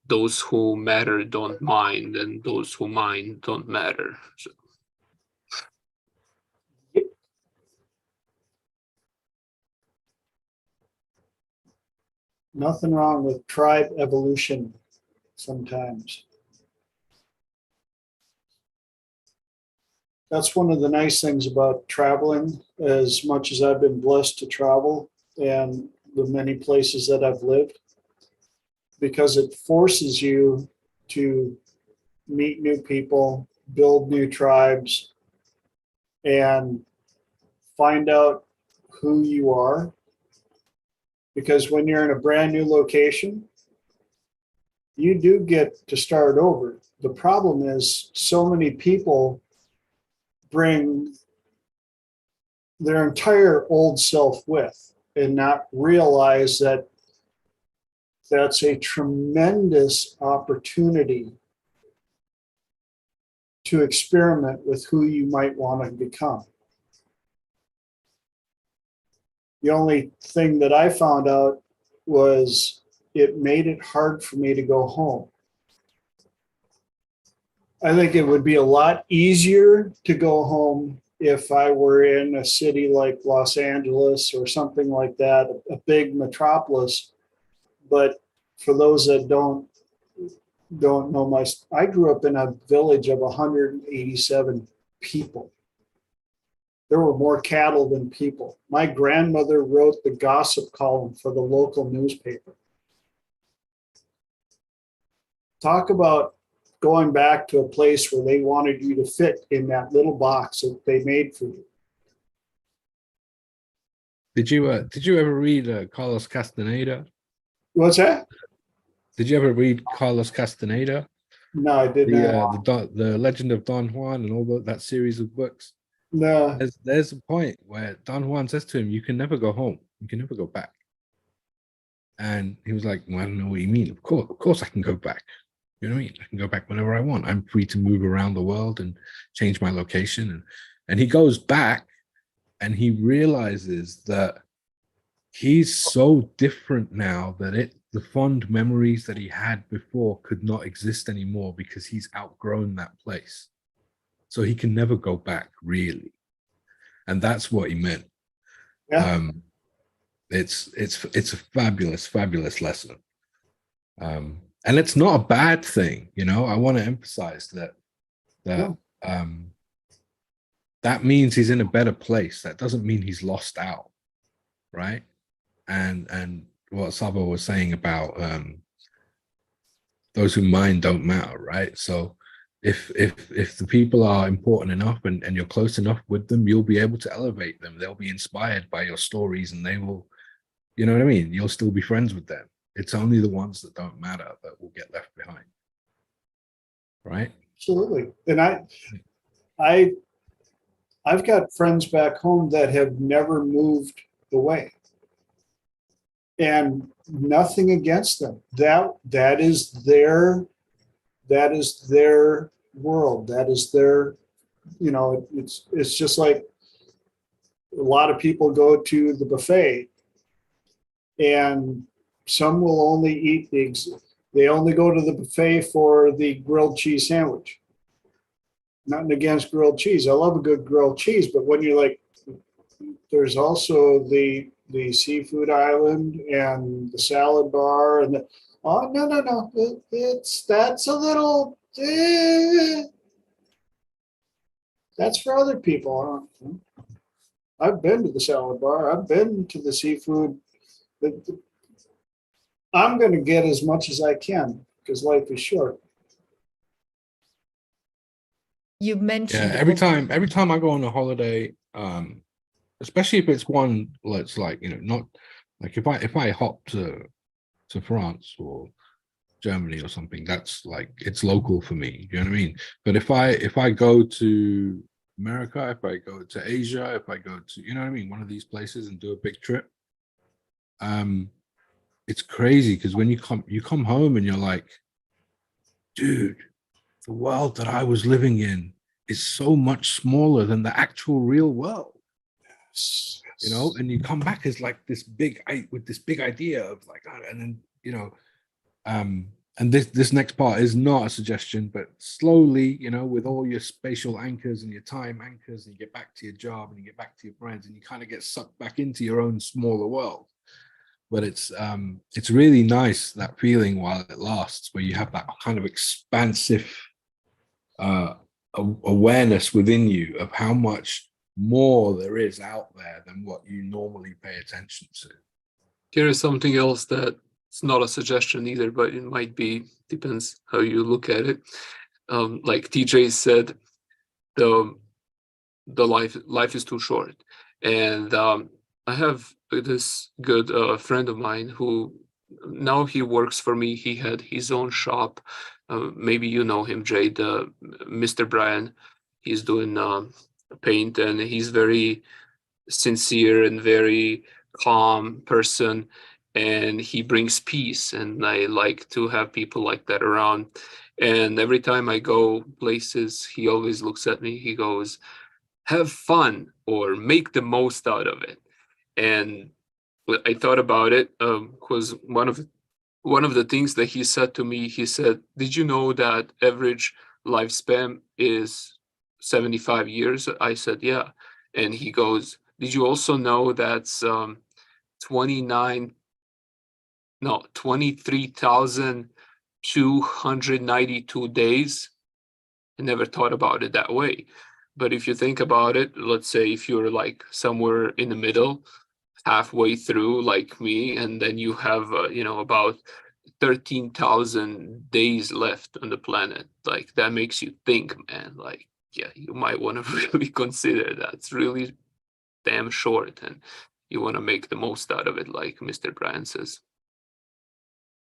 those who matter don't mind, and those who mind don't matter. So. Nothing wrong with tribe evolution sometimes. That's one of the nice things about traveling. As much as I've been blessed to travel and the many places that I've lived, because it forces you to meet new people, build new tribes, and find out who you are. Because when you're in a brand new location, you do get to start over. The problem is so many people bring their entire old self with and not realize that that's a tremendous opportunity to experiment with who you might want to become. The only thing that I found out was it made it hard for me to go home. I think it would be a lot easier to go home if I were in a city like Los Angeles or something like that, a big metropolis. But for those that don't know, I grew up in a village of 187 people. There were more cattle than people. My grandmother wrote the gossip column for the local newspaper. Talk about going back to a place where they wanted you to fit in that little box that they made for you. Did you ever read Carlos Castaneda? What's that? Did you ever read Carlos Castaneda? No, I did not. The Legend of Don Juan and all that series of books? No. There's a point where Don Juan says to him, "You can never go home. You can never go back." And he was like, "Well, I don't know what you mean. Of course I can go back. You know what I mean? I can go back whenever I want. I'm free to move around the world and change my location." And he goes back and he realizes that he's so different now that the fond memories that he had before could not exist anymore because he's outgrown that place. So he can never go back, really. And that's what he meant. Yeah. It's a fabulous lesson. And it's not a bad thing, you know. I want to emphasize that that means he's in a better place. That doesn't mean he's lost out, right? And what Sabo was saying about those who mind don't matter, right? So if the people are important enough and you're close enough with them, you'll be able to elevate them. They'll be inspired by your stories and they will, you know what I mean? You'll still be friends with them. It's only the ones that don't matter that will get left behind. Right? Absolutely. And I've got friends back home that have never moved away. And nothing against them. That is their world. That is their, you know, it's just like a lot of people go to the buffet and some will only eat they only go to the buffet for the grilled cheese sandwich. Nothing against grilled cheese. I love a good grilled cheese, but when you're like, there's also the seafood island and the salad bar and no. That's a little, that's for other people. I've been to the salad bar. I've been to the seafood. I'm going to get as much as I can because life is short. You mentioned every time I go on a holiday, especially if it's one that's like, you know, not like if I hop to France or Germany or something, that's like, it's local for me. You know what I mean? But if I go to America, if I go to Asia, if I go to, you know what I mean, one of these places and do a big trip, it's crazy because when you come home and you're like, dude, the world that I was living in is so much smaller than the actual real world. You know, and you come back as like this big idea of like, and then, you know, and this next part is not a suggestion, but slowly, you know, with all your spatial anchors and your time anchors, and you get back to your job and you get back to your friends and you kind of get sucked back into your own smaller world. But it's really nice, that feeling while it lasts, where you have that kind of expansive awareness within you of how much more there is out there than what you normally pay attention to. Here is something else that it's not a suggestion either, but it might be, depends how you look at it. Like TJ said, the life is too short. And I have this good friend of mine who now he works for me. He had his own shop. Maybe you know him, Jade, Mr. Brian. He's doing paint, and he's very sincere and very calm person, and he brings peace, and I like to have people like that around. And every time I go places, he always looks at me, he goes, have fun or make the most out of it. And I thought about it because one of the things that he said to me, he said, did you know that average lifespan is 75 years? I said, yeah. And he goes, did you also know that's 23,292 days? I never thought about it that way. But if you think about it, let's say if you're like somewhere in the middle, halfway through like me, and then you have, about 13,000 days left on the planet, like that makes you think, man, like, yeah, you might want to really consider that. It's really damn short, and you want to make the most out of it, like Mr. Brian says.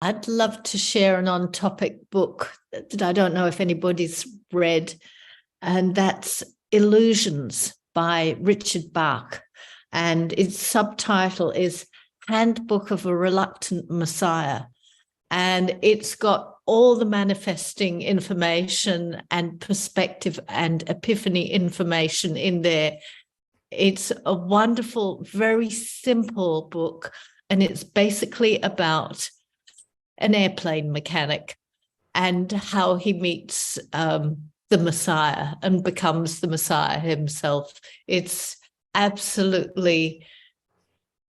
I'd love to share an on-topic book that I don't know if anybody's read, and that's Illusions by Richard Bach. And its subtitle is Handbook of a Reluctant Messiah. And it's got all the manifesting information and perspective and epiphany information in there. It's a wonderful, very simple book, and it's basically about an airplane mechanic and how he meets the Messiah and becomes the Messiah himself. It's absolutely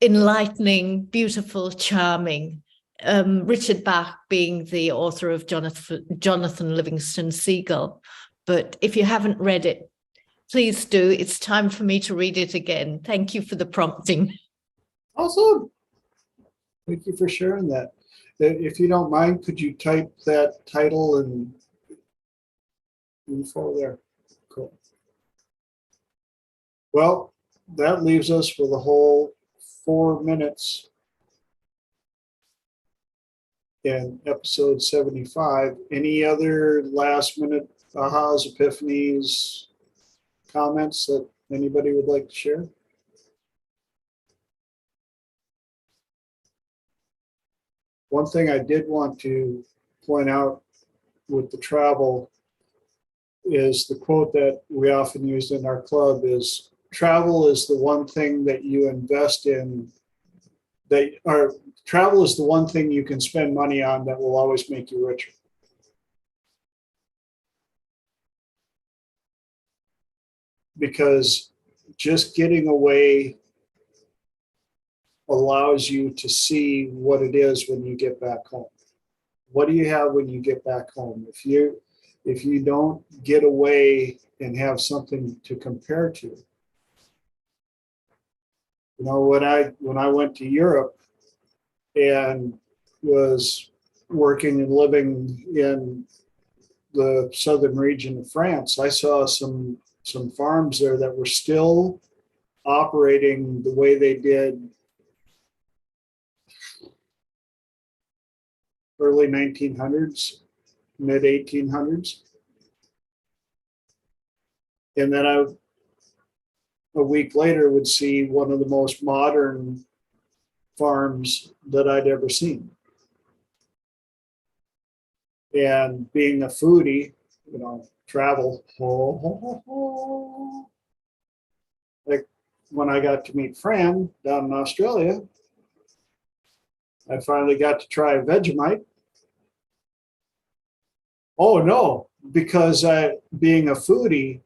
enlightening, beautiful, charming. Richard Bach being the author of Jonathan Livingston Seagull. But if you haven't read it, please do. It's time for me to read it again. Thank you for the prompting. Awesome. Thank you for sharing that. If you don't mind, could you type that title and info there? Cool. Well, that leaves us with a whole 4 minutes in episode 75. Any other last minute ahas, epiphanies, comments that anybody would like to share? One thing I did want to point out with the travel is the quote that we often use in our club is, travel is the one thing that you invest in, travel is the one thing you can spend money on that will always make you richer. Because just getting away allows you to see what it is when you get back home. What do you have when you get back home? If you don't get away and have something to compare to. You know, when I went to Europe and was working and living in the southern region of France, I saw some farms there that were still operating the way they did early 1900s, mid 1800s. And then a week later would see one of the most modern farms that I'd ever seen. And being a foodie, you know, travel, like when I got to meet Fran down in Australia, I finally got to try Vegemite. Oh no, because being a foodie,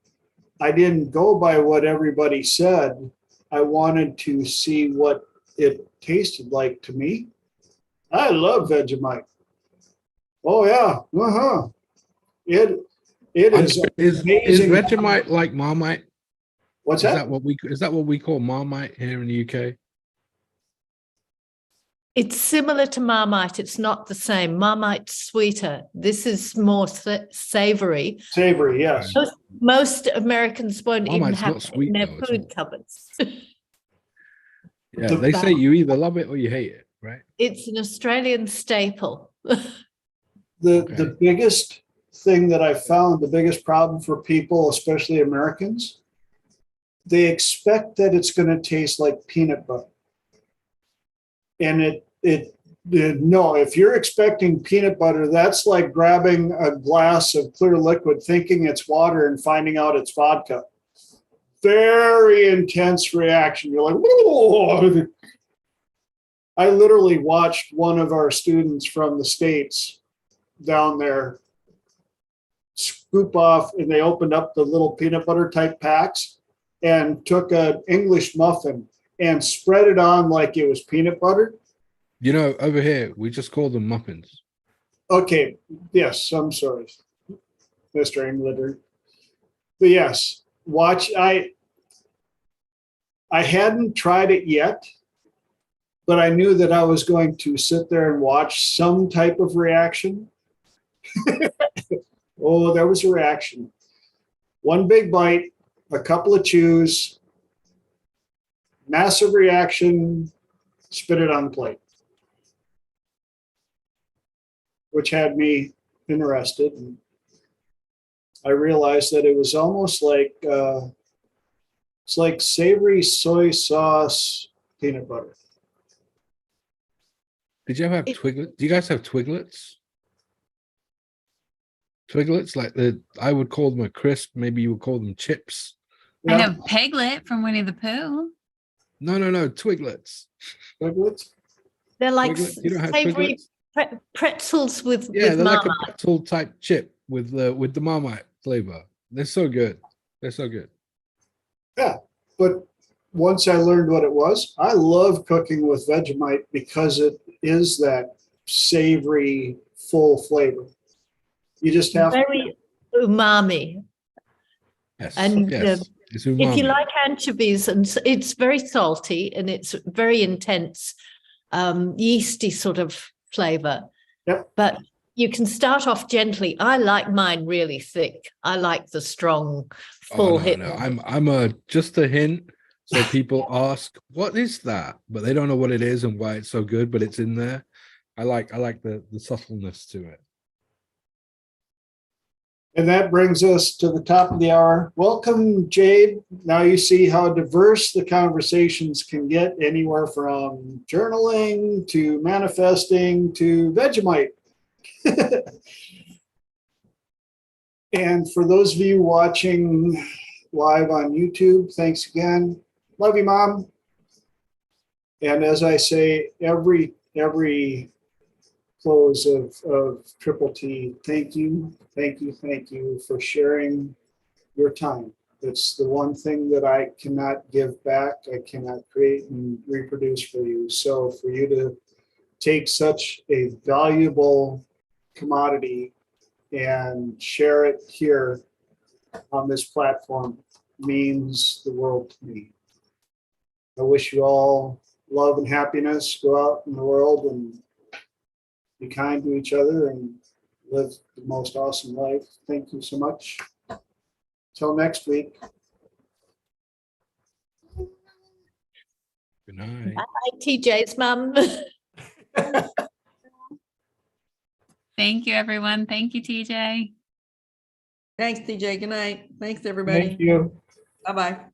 I didn't go by what everybody said. I wanted to see what it tasted like to me. I love Vegemite. Oh yeah, It is amazing. Is Vegemite like Marmite? What's Is that? that what we call Marmite here in the UK? It's similar to Marmite. It's not the same. Marmite's sweeter. This is more savory. Savory, yes. Most Americans won't even Marmite's have not it sweet, in their though, at food all. cupboards. Yeah, they say you either love it or you hate it, right? It's an Australian staple. The biggest thing that I found, the biggest problem for people, especially Americans, they expect that it's going to taste like peanut butter. And no, if you're expecting peanut butter, that's like grabbing a glass of clear liquid, thinking it's water and finding out it's vodka. Very intense reaction. You're like, whoa. I literally watched one of our students from the States down there group off and they opened up the little peanut butter type packs and took an English muffin and spread it on like it was peanut butter. You know, over here, we just call them muffins. Okay, yes, I'm sorry, Mr. Englander. But yes, I hadn't tried it yet, but I knew that I was going to sit there and watch some type of reaction. Oh, there was a reaction. One big bite, a couple of chews, massive reaction, spit it on the plate, which had me interested. And I realized that it was almost like it's like savory soy sauce peanut butter. Did you ever have Twiglets? Do you guys have Twiglets? Twiglets, like I would call them a crisp. Maybe you would call them chips. I know Piglet from Winnie the Pooh. No, Twiglets? Twiglets. They're like Twiglets? You don't have savory Twiglets? pretzels with Yeah, they're like Marmite. a pretzel type chip with the Marmite flavor. They're so good. They're so good. Yeah, but once I learned what it was, I love cooking with Vegemite because it is that savory, full flavor. You just have Very umami. Yes. And yes. It's if you umami. like anchovies, and it's very salty and it's very intense, yeasty sort of flavor. Yep. But you can start off gently. I like mine really thick. I like the strong, full hit. No. I'm a just a hint. So people ask, what is that? But they don't know what it is and why it's so good, but it's in there. I like the subtleness to it. And that brings us to the top of the hour. Welcome, Jade. Now you see how diverse the conversations can get, anywhere from journaling to manifesting to Vegemite. And for those of you watching live on YouTube, thanks again. Love you, Mom. And as I say, every close of Triple T, thank you for sharing your time. It's the one thing that I cannot give back. I cannot create and reproduce for you. So for you to take such a valuable commodity and share it here on this platform means the world to me. I wish you all love and happiness. Go out in the world and be kind to each other and live the most awesome life. Thank you so much. Till next week. Good night. Hi, TJ's mum. Thank you, everyone. Thank you, TJ. Thanks, TJ. Good night. Thanks, everybody. Thank you. Bye-bye.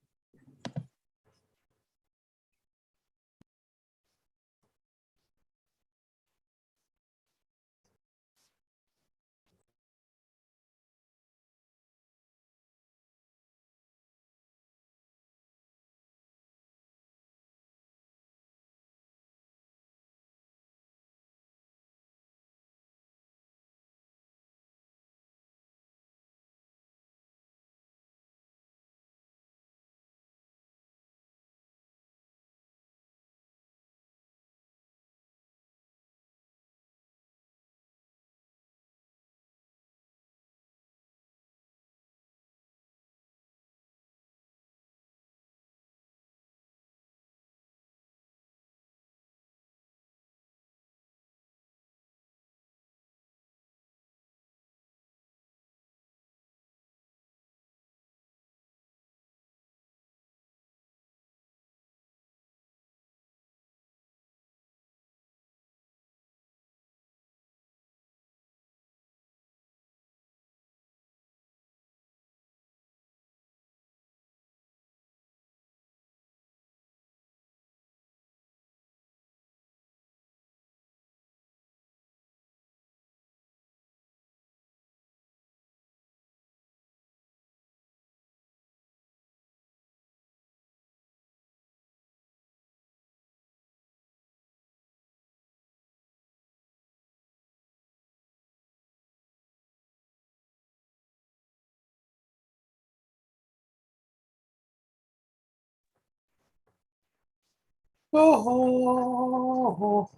Oh,